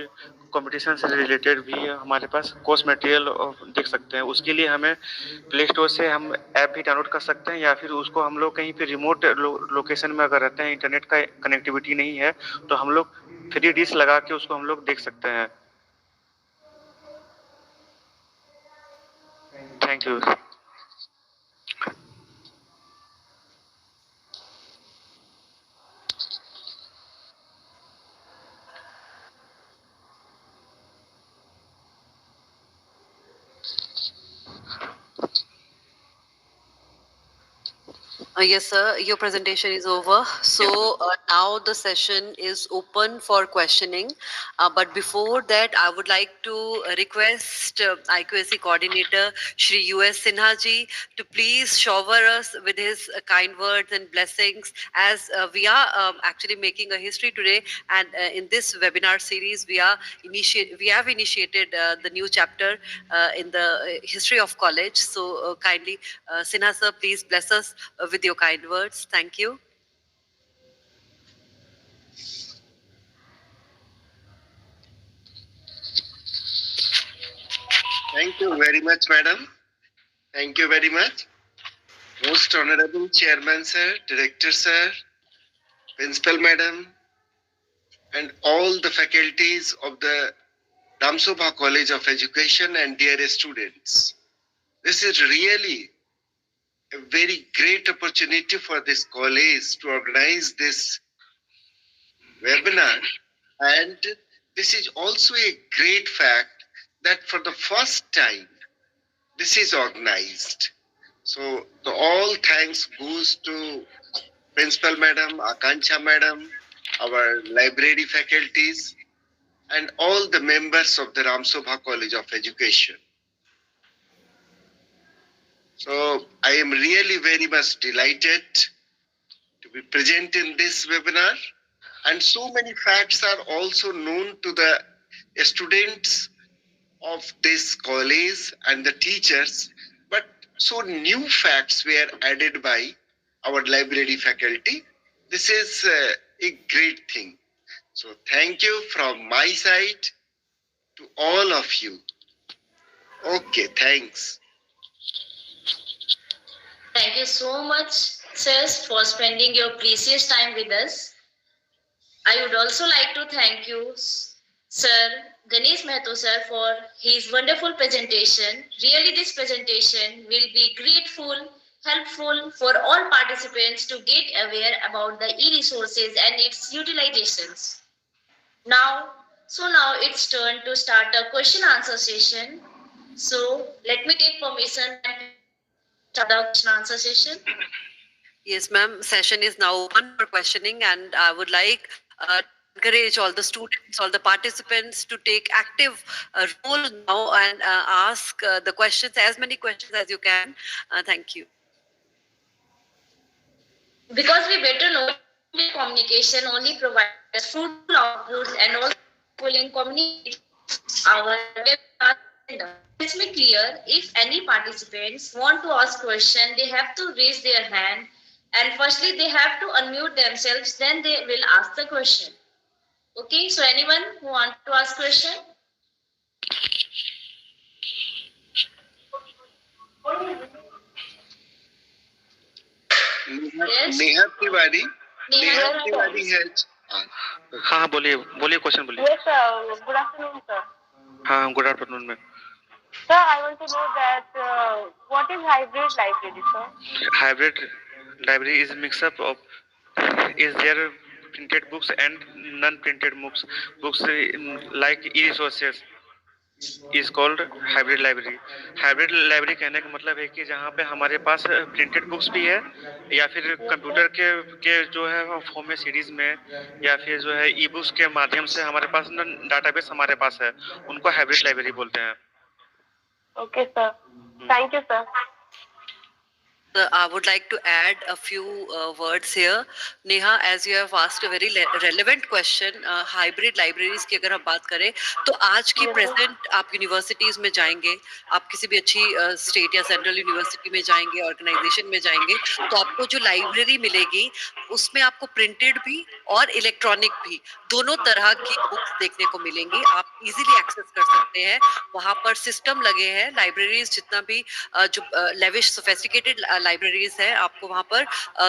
कंपटीशन से रिलेटेड भी हमारे पास कोर्स मटेरियल देख सकते हैं। उसके लिए हमें प्ले स्टोर से हम ऐप भी डाउनलोड कर सकते हैं, या फिर उसको हम लोग कहीं पे रिमोट लोकेशन में अगर रहते हैं, इंटरनेट का कनेक्टिविटी नहीं है, तो हम लोग फ्री डिश लगा के उसको हम लोग देख सकते हैं। Thank you. Yes, sir. Your presentation is over. So now the session is open for questioning. But before that, I would like to request IQAC coordinator Shri U.S. Sinha ji to please shower us with his kind words and blessings, as we are actually making a history today. And in this webinar series, we have initiated the new chapter in the history of college. So kindly, Sinha sir, please bless us with your kind words. Thank you. Thank you very much, madam. Thank you very much. Most Honorable Chairman sir, Director sir, Principal madam, and all the faculties of the Ramsabha College of Education and dear students. This is really a very great opportunity for this college to organize this webinar, and this is also a great fact that for the first time this is organized. So all thanks goes to Principal Madam, Akanksha Madam, our library faculties, and all the members of the Ramsabha College of Education. So I am really very much delighted to be present in this webinar, and so many facts are also known to the students of this college and the teachers, but so new facts were added by our library faculty. This is a great thing. So thank you from my side to all of you. Okay, thanks. Thank you so much, sirs, for spending your precious time with us. I would also like to thank you, Sir Ganesh Mehto, sir, for his wonderful presentation. Really, this presentation will be helpful for all participants to get aware about the e-resources and its utilizations. Now it's turn to start a question answer session. So let me take permission and start the question answer session. Yes, ma'am. Session is now open for questioning, and I would like to encourage all the students, all the participants to take active role now and ask the questions, as many questions as you can. Thank you. Because we better know communication only provides fruitful outputs and also in communicate our webinar agenda. Let's be clear, if any participants want to ask question, they have to raise their hand and firstly they have to unmute themselves, then they will ask the question. Okay, so anyone who want to ask question? Yes. Neha Tiwari. Neha Neha Tiwari has. हाँ बोलिए बोलिए क्वेश्चन बोलिए. Yes, sir. Good afternoon, sir. हाँ good afternoon ma'am. Sir, I want to know that what is hybrid library, sir? Hybrid library is mix up of is there printed books and non-printed books like e-resources is called hybrid library. Hybrid library कहने का मतलब है कि जहाँ पे हमारे पास प्रिंटेड बुक्स भी है या फिर कंप्यूटर के जो है फॉर्म में सीरीज में या फिर जो है ई बुक्स के माध्यम से हमारे पास डाटाबेस हमारे पास है, उनको हाइब्रिड लाइब्रेरी बोलते हैं. Okay, sir. Thank you, sir. I would like to add a few words here. Neha, as you have asked a very relevant question, hybrid libraries की अगर हम बात करें तो आज की present आप universities में जाएंगे, आप किसी भी अच्छी state या central university में जाएंगे, organization में जाएंगे, तो आपको जो library मिलेगी उसमें आपको printed भी और electronic भी दोनों तरह की books देखने को मिलेंगी. आप easily access कर सकते हैं. वहाँ पर system लगे हैं, libraries जितना भी जो lavish sophisticated लाइब्रेरीज है, आपको वहां पर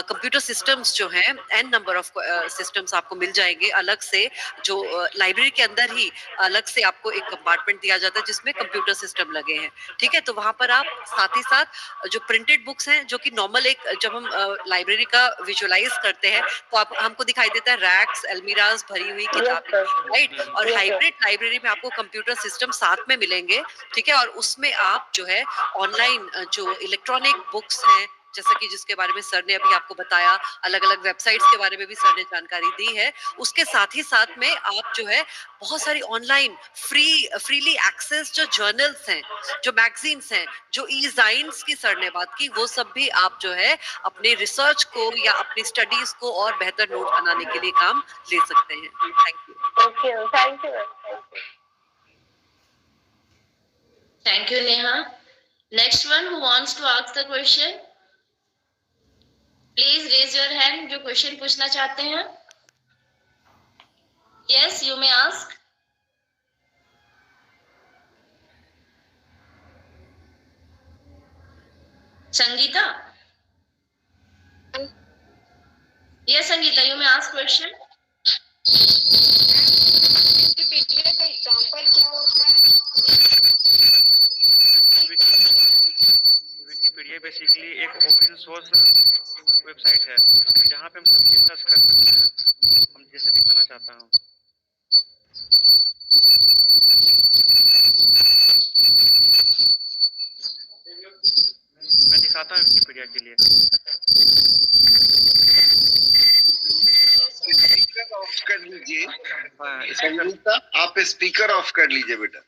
कंप्यूटर सिस्टम्स जो हैं n नंबर ऑफ सिस्टम्स आपको मिल जाएंगे. अलग से जो लाइब्रेरी के अंदर ही अलग से आपको एक कंपार्टमेंट दिया जाता है जिसमें कंप्यूटर सिस्टम लगे हैं. ठीक है, तो वहां पर आप साथ ही साथ जो प्रिंटेड बुक्स हैं जो कि नॉर्मल एक जब हम लाइब्रेरी का विजुअलाइज करते हैं तो आप हमको दिखाई देता है रैक्स अलमीराज भरी हुई किताबें, राइट. और हाइब्रिड लाइब्रेरी में आपको कंप्यूटर सिस्टम साथ में मिलेंगे. ठीक है, और उसमें आप जो है ऑनलाइन जो इलेक्ट्रॉनिक बुक्स हैं जैसा कि जिसके बारे में सर ने अभी आपको बताया, अलग अलग वेबसाइट्स के बारे में भी सर ने जानकारी दी है. उसके साथ ही साथ में आप जो है बहुत सारी ऑनलाइन फ्रीली एक्सेस जो जर्नल्स हैं, जो मैगजीन्स हैं, जो ई-ज़ाइन्स की सर ने बात की, वो सब भी आप जो है अपने रिसर्च को या अपनी स्टडीज को और बेहतर नोट बनाने के लिए काम ले सकते हैं. Thank you. Okay, thank you. Thank you, Neha. Next one who wants to ask the question? Please raise your hand जो क्वेश्चन पूछना चाहते हैं. Yes, you may ask. Sangeeta? Yes, Sangeeta, you may ask question. Wikipedia का एग्जांपल क्या होता है? विकिपीडिया बेसिकली एक ओपन सोर्स वेबसाइट है जहाँ पे हम सब चीज सर्च कर सकते हैं. हम जैसे दिखाना चाहता हूँ. मैं दिखाता हूँ विकिपीडिया के लिए. स्पीकर ऑफ कर लीजिए. संगीता, आप स्पीकर ऑफ कर लीजिए बेटा.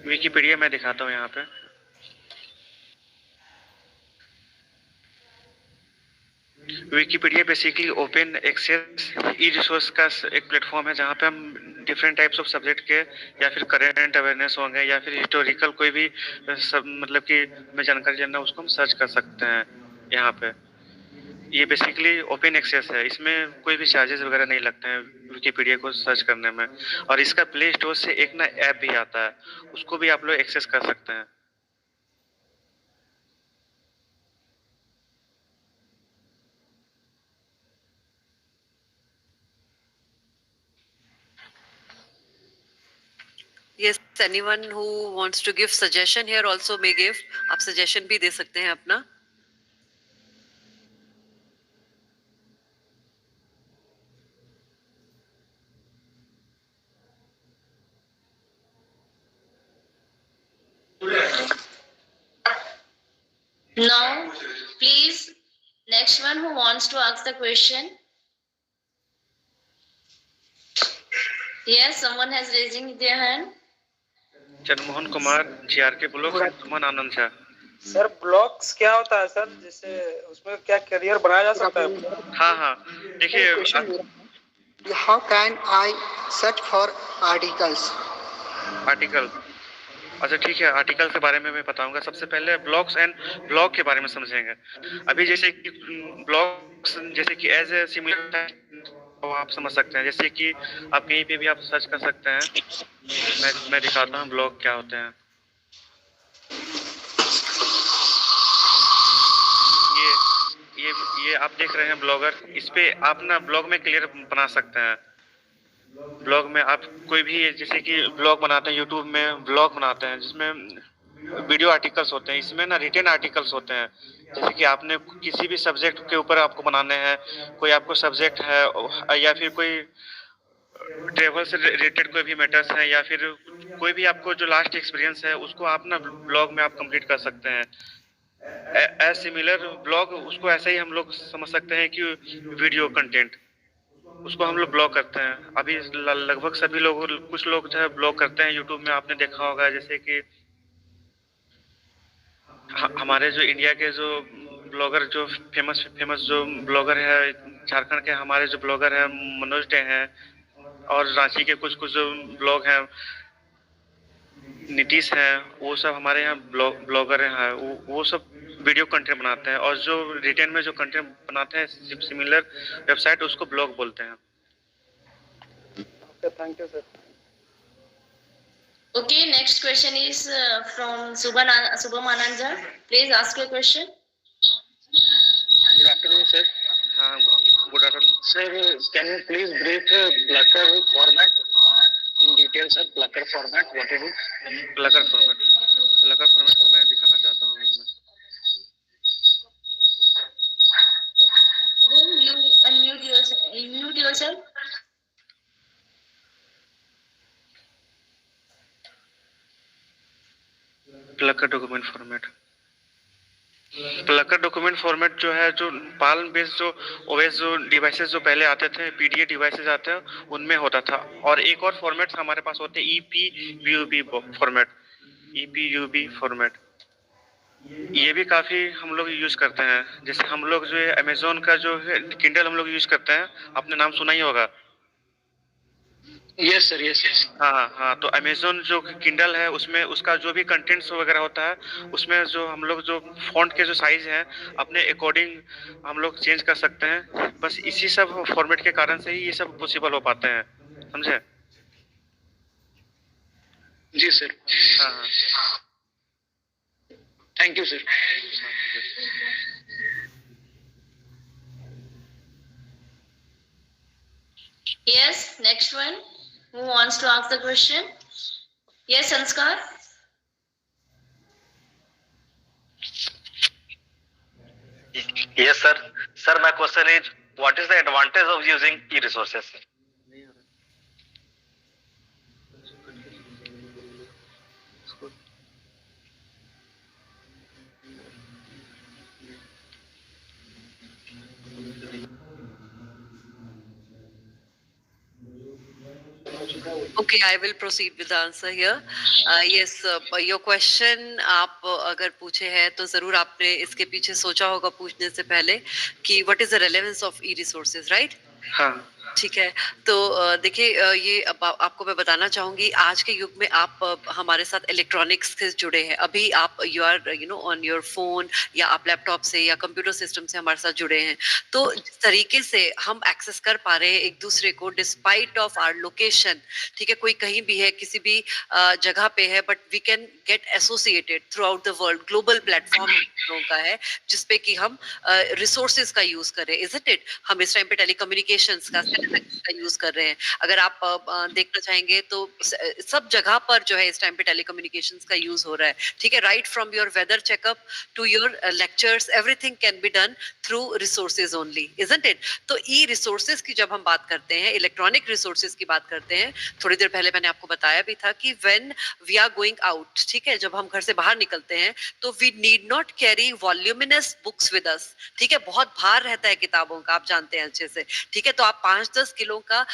विकिपीडिया मैं दिखाता हूँ यहाँ पे. Wikipedia basically open access e resource का एक प्लेटफॉर्म है जहाँ पे हम डिफरेंट टाइप्स ऑफ सब्जेक्ट के या फिर करेंट अवेयरनेस होंगे या फिर हिस्टोरिकल कोई भी मतलब कि हमें जानकारी जानना उसको हम सर्च कर सकते हैं यहाँ पे. ये बेसिकली ओपन एक्सेस है, इसमें कोई भी चार्जेस वगैरह नहीं लगते हैं विकिपीडिया को सर्च करने में। और इसका प्ले स्टोर से एक ना ऐप भी आता है, उसको भी आप लोग एक्सेस कर सकते हैं। Yes, anyone who wants to give suggestion here also may give. आप suggestion भी दे सकते हैं अपना। Now, please, next one who wants to ask the question. Yes, someone has raising their hand. Chandramohan Kumar, GRK block, Suman Anand Jha. Sir blogs क्या होता है सर, जिससे उसमें क्या करियर बनाया जा सकता है? हाँ, देखिए How can I search for articles? Article, अच्छा ठीक है, आर्टिकल के बारे में मैं बताऊंगा। सबसे पहले ब्लॉग्स एंड ब्लॉग के बारे में समझेंगे। अभी जैसे कि ब्लॉग्स, जैसे कि एज ए सिमिलर आप समझ सकते हैं, जैसे कि आप कहीं पे भी आप सर्च कर सकते हैं। मैं दिखाता हूँ ब्लॉग क्या होते हैं। ये आप देख रहे हैं ब्लॉगर, इस पे आप ना ब्लॉग में क्लियर बना सकते हैं। ब्लॉग में आप कोई भी, जैसे कि ब्लॉग बनाते हैं, यूट्यूब में ब्लॉग बनाते हैं जिसमें वीडियो आर्टिकल्स होते हैं, इसमें ना रिटन आर्टिकल्स होते हैं। जैसे कि आपने किसी भी सब्जेक्ट के ऊपर आपको बनाने हैं, कोई आपको सब्जेक्ट है या फिर कोई ट्रेवल से रिलेटेड कोई भी मैटर्स हैं, या फिर कोई भी आपको जो लास्ट एक्सपीरियंस है उसको आप ना ब्लॉग में आप कंप्लीट कर सकते हैं। एज सिमिलर ब्लॉग, उसको ऐसे ही हम लोग समझ सकते हैं कि वीडियो कंटेंट, उसको हम लोग ब्लॉग करते हैं। अभी लगभग सभी लोग, कुछ लोग जो है ब्लॉग करते हैं यूट्यूब में, आपने देखा होगा। जैसे कि हमारे जो इंडिया के जो ब्लॉगर, जो फेमस जो ब्लॉगर है झारखंड के, हमारे जो ब्लॉगर हैं मनोज डे हैं, और रांची के कुछ जो ब्लॉग हैं नीतीश हैं, वो सब हमारे यहाँ ब्लॉगर हैं। वो सब वीडियो कंटेंट बनाते हैं, और जो रिटेन में जो कंटेंट बनाते हैं सिमिलर वेबसाइट, उसको ब्लॉग बोलते हैं। Thank you sir. Okay, next question is from Subham Anand Jha. Please ask your question. Good afternoon, sir. Good afternoon Sir, can you please brief Plucker format in detail, sir? Plucker format, what is it? Plugger format को मैं दिखाना चाहता हूँ। Then you unmute yourself. Plugger document format जो है, जो पाल्म बेस्ड जो ओएस जो डिवाइसेस जो पहले आते थे, पीडीए डिवाइसेस आते हैं, उनमें होता था। और एक और फॉर्मेट हमारे पास होते हैं ईपीयूबी फॉर्मेट। ये भी काफी हम लोग यूज करते हैं। जैसे हम लोग जो है अमेजोन का जो है किंडल हम लोग यूज करते हैं, आपने नाम सुना ही होगा। Yes, sir. Yes. हाँ, तो अमेजोन जो किंडल है, उसमें उसका जो भी कंटेंट्स वगैरह होता है, उसमें जो हम लोग जो फॉन्ट के जो साइज है अपने अकॉर्डिंग हम लोग चेंज कर सकते हैं। बस इसी सब फॉर्मेट के कारण से ही ये सब पॉसिबल हो पाते हैं, समझे? जी sir. हाँ। Thank you, sir. Yes, next one. Who wants to ask the question? Yes, Sanskar. Yes, sir. Sir, my question is, what is the advantage of using e-resources? Okay, I will proceed with the answer here. Yes, your question आप अगर पूछे हैं तो जरूर आपने इसके पीछे सोचा होगा पूछने से पहले कि what is the relevance of e-resources, right? हाँ। ठीक है, तो देखिए ये अब आपको मैं बताना चाहूंगी, आज के युग में आप हमारे साथ इलेक्ट्रॉनिक्स से जुड़े हैं। अभी आप you are on your phone, या आप लैपटॉप से या कंप्यूटर सिस्टम से हमारे साथ जुड़े हैं। तो जिस तरीके से हम एक्सेस कर पा रहे हैं एक दूसरे को डिस्पाइट ऑफ आवर लोकेशन, ठीक है, कोई कहीं भी है, किसी भी जगह पे है, but we can get associated throughout the world. Global platform का है जिसपे कि हम रिसोर्सेज का यूज करें, इज इट? हम इस टाइम पे टेलीकम्युनिकेशंस का यूज कर रहे हैं। अगर आप देखना चाहेंगे तो सब जगह पर जो है इस टाइम पे टेलीकम्युनिकेशंस का यूज हो रहा है, ठीक है। Right from your weather checkup to your lectures, everything can be done through resources only, isn't it? तो ई रिसोर्सेज की जब हम बात करते हैं, इलेक्ट्रॉनिक रिसोर्सेज की बात करते हैं, थोड़ी देर पहले मैंने आपको बताया भी था कि when we are going out, ठीक है, जब हम घर से बाहर निकलते हैं तो we need not carry voluminous books with us, ठीक है। बहुत भार रहता है किताबों का, आप जानते हैं अच्छे से, ठीक है। तो आप 5-10 किलो का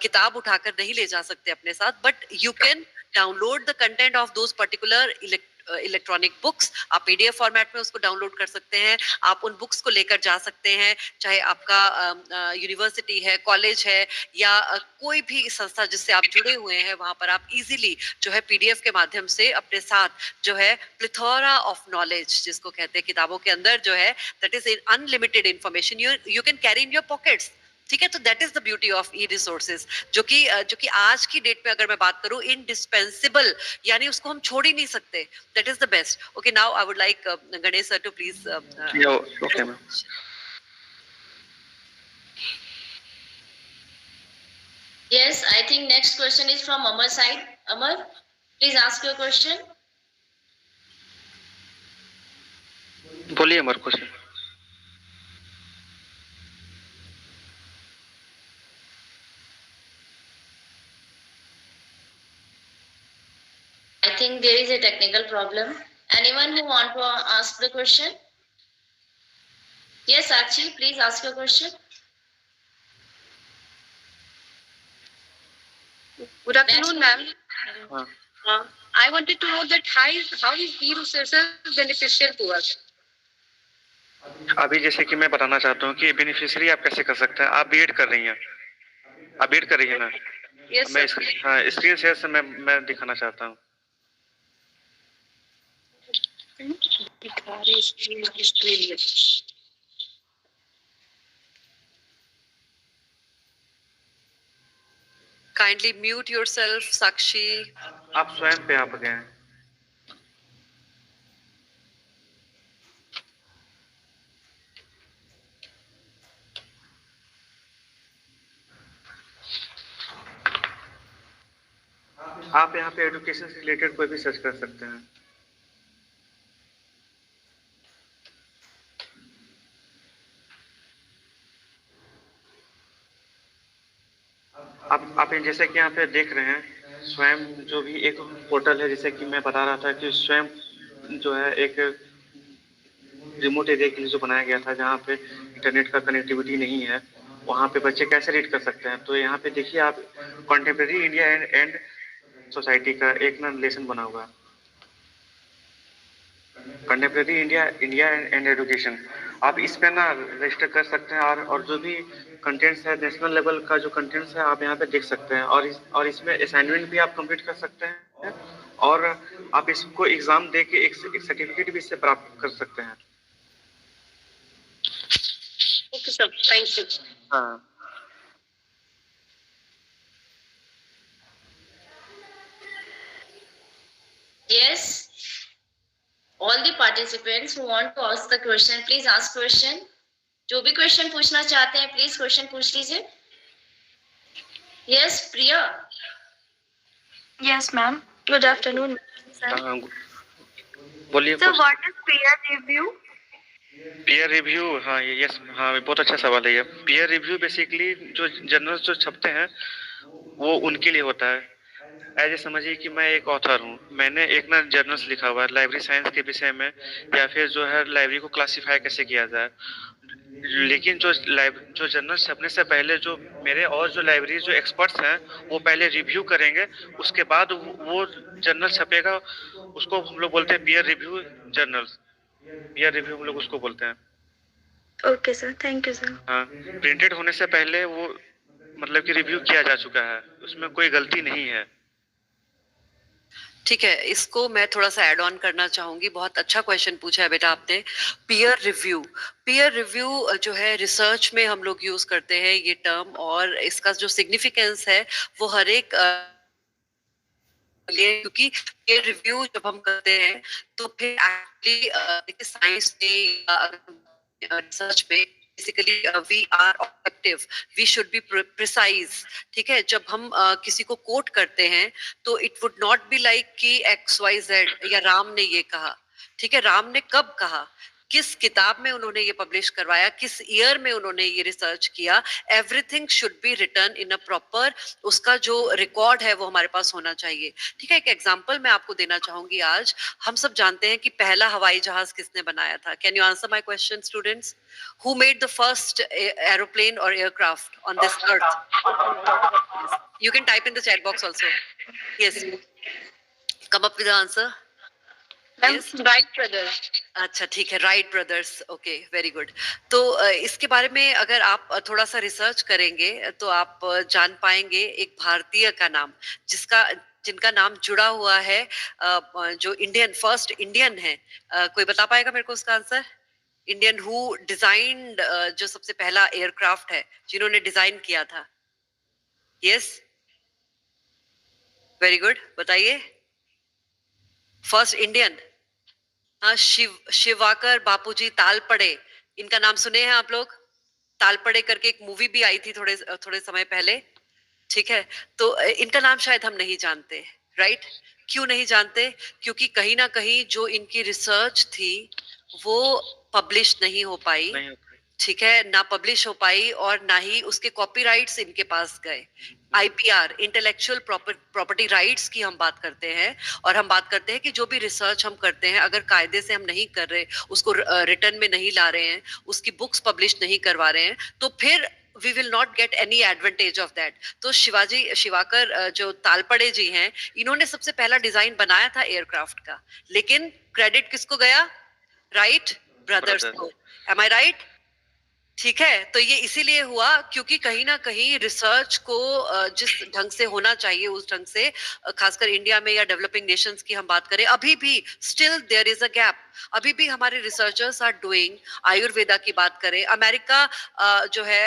किताब उठाकर नहीं ले जा सकते अपने साथ, but you can download the content of those particular electronic books. आप पीडीएफ फॉर्मेट में उसको डाउनलोड कर सकते हैं, आप उन बुक्स को लेकर जा सकते हैं, चाहे आपका यूनिवर्सिटी है, कॉलेज है, या कोई भी संस्था जिससे आप जुड़े हुए हैं, वहां पर आप इजीली जो है पीडीएफ के माध्यम से अपने साथ जो है प्लिथोरा ऑफ नॉलेज, जिसको कहते हैं किताबों के अंदर जो है, that is unlimited information you can carry in your pockets, ठीक है। तो that is the beauty of e resources, जो कि आज की डेट में अगर मैं बात करूं इंडिस्पेंसिबल, यानी उसको हम छोड़ ही नहीं सकते। That is the best. Okay, now I would like Ganesh sir to please okay ma'am. Yes, I think next question is from Amar side. Amar, please ask your question. बोलिए अमर question. I think there is a technical problem. Anyone who want to ask the question? Yes, Sakshi, please ask your question. Good afternoon, ma'am. हाँ, I wanted to know that how is e-resources beneficial to us? अभी जैसे कि मैं बताना चाहता हूँ कि बेनिफिशियरी आप कैसे कर सकते हैं। आप बीएड कर रही हैं, आप बीएड कर रही हैं ना? Yes, मैं sir. हाँ, स्क्रीन शेयर से मैं दिखाना चाहता हूँ। काइंडली म्यूट योरसेल्फ, साक्षी। आप स्वयं पे आप गए हैं। आप यहाँ पे एजुकेशन से रिलेटेड कोई भी सर्च कर सकते हैं। आप जैसे कि यहाँ पे देख रहे हैं, स्वयं जो भी एक पोर्टल है, जैसे कि मैं बता रहा था कि स्वयं जो है एक रिमोट एरिया के लिए जो बनाया गया था, जहाँ पे इंटरनेट का कनेक्टिविटी नहीं है, वहाँ पे बच्चे कैसे रीड कर सकते हैं। तो यहाँ पे देखिए आप, कॉन्टेम्प्रेरी इंडिया एंड सोसाइटी का एक ना लेसन बना हुआ है, कंटेम्प्रेरी इंडिया एंड एजुकेशन। आप इस पे ना रजिस्टर कर सकते हैं, और जो भी कंटेंट्स है, नेशनल लेवल का जो कंटेंट्स है, आप यहाँ पे देख सकते हैं। और इसमें असाइनमेंट भी आप कंप्लीट कर सकते हैं, और आप इसको एग्जाम दे के एक सर्टिफिकेट भी इससे प्राप्त कर सकते हैं। Okay, sir. Thank you. हाँ, Yes. All the participants who want to ask the question, please ask question. जो भी क्वेश्चन पूछना चाहते हैं, प्लीज क्वेश्चन पूछ लीजिए। यस, प्रिया। Yes, ma'am. Good afternoon, sir. बोलिए। So, what is peer review? Peer review, हाँ यस, हाँ बहुत अच्छा सवाल है ये। पीयर रिव्यू बेसिकली जो जर्नल्स जो छपते हैं वो उनके लिए होता है। ऐसे समझिए कि मैं एक ऑथर हूँ, मैंने एक ना जर्नल्स लिखा हुआ है लाइब्रेरी साइंस के विषय में, या फिर जो है लाइब्रेरी को क्लासिफाई कैसे किया जाए। लेकिन जो जर्नल छपने से पहले जो मेरे और जो लाइब्रेरी जो एक्सपर्ट्स हैं वो पहले रिव्यू करेंगे, उसके बाद वो जर्नल छपेगा। उसको हम लोग बोलते हैं peer review journals, peer review हम लोग उसको बोलते हैं। Okay, sir. Thank you, sir. हाँ, प्रिंटेड होने से पहले वो मतलब कि रिव्यू किया जा चुका है, उसमें कोई गलती नहीं है। ठीक है, इसको मैं थोड़ा सा ऐड ऑन करना चाहूंगी। बहुत अच्छा क्वेश्चन पूछा है बेटा आपने। पीयर रिव्यू जो है रिसर्च में हम लोग यूज करते हैं ये टर्म, और इसका जो सिग्निफिकेंस है वो हर एक क्योंकि पीयर रिव्यू जब हम करते हैं तो फिर एक्चुअली देखिए साइंस में रिसर्च में basically we are objective, we should be precise. ठीक है, जब हम किसी को कोट करते हैं तो it would not be like कि XYZ या राम ने ये कहा। ठीक है, राम ने कब कहा, किस किताब में उन्होंने ये पब्लिश करवाया, किस ईयर में उन्होंने ये रिसर्च किया, everything should be written in a proper, उसका जो रिकॉर्ड है वो हमारे पास होना चाहिए। ठीक है, एक एग्जांपल मैं आपको देना चाहूंगी। आज हम सब जानते हैं कि पहला हवाई जहाज किसने बनाया था। Can you answer my question students? Who made the first aeroplane और aircraft on this earth? You can type in the chat box also. Yes, come up with the answer. Wright brothers. अच्छा ठीक है, Wright brothers. Okay, very good. तो इसके बारे में अगर आप थोड़ा सा रिसर्च करेंगे तो आप जान पाएंगे एक भारतीय का नाम, जिनका नाम जुड़ा हुआ है जो फर्स्ट इंडियन है। कोई बता पाएगा मेरे को उसका आंसर? इंडियन हु डिजाइन्ड जो सबसे पहला एयरक्राफ्ट है, जिन्होंने डिजाइन किया था। यस, वेरी गुड, बताइए। फर्स्ट इंडियन, हाँ, शिवाकर बापूजी तालपड़े, इनका नाम सुने हैं आप लोग? तालपड़े करके एक मूवी भी आई थी थोड़े समय पहले। ठीक है, तो इनका नाम शायद हम नहीं जानते, राइट? क्यों नहीं जानते? क्योंकि कहीं ना कहीं जो इनकी रिसर्च थी वो पब्लिश नहीं हो पाई। ठीक है, ना पब्लिश हो पाई और ना ही उसके कॉपीराइट्स इनके पास गए। IPR, इंटेलेक्चुअल प्रॉपर्टी राइट्स की हम बात करते हैं, और हम बात करते हैं कि जो भी रिसर्च हम करते हैं अगर कायदे से हम नहीं कर रहे, उसको रिटर्न में नहीं ला रहे हैं, उसकी बुक्स पब्लिश नहीं करवा रहे हैं, तो फिर we will not get any advantage of that. तो शिवाकर जो तालपड़े जी हैं, इन्होंने सबसे पहला डिजाइन बनाया था एयरक्राफ्ट का, लेकिन क्रेडिट किसको गया? राइट ब्रदर्स को। एम आई राइट? ठीक है, तो ये इसीलिए हुआ क्योंकि कहीं ना कहीं रिसर्च को जिस ढंग से होना चाहिए उस ढंग से, खासकर इंडिया में या डेवलपिंग नेशंस की हम बात करें, अभी भी still there is a gap. अभी भी हमारे रिसर्चर्स आर डूइंग, आयुर्वेदा की बात करें, अमेरिका जो है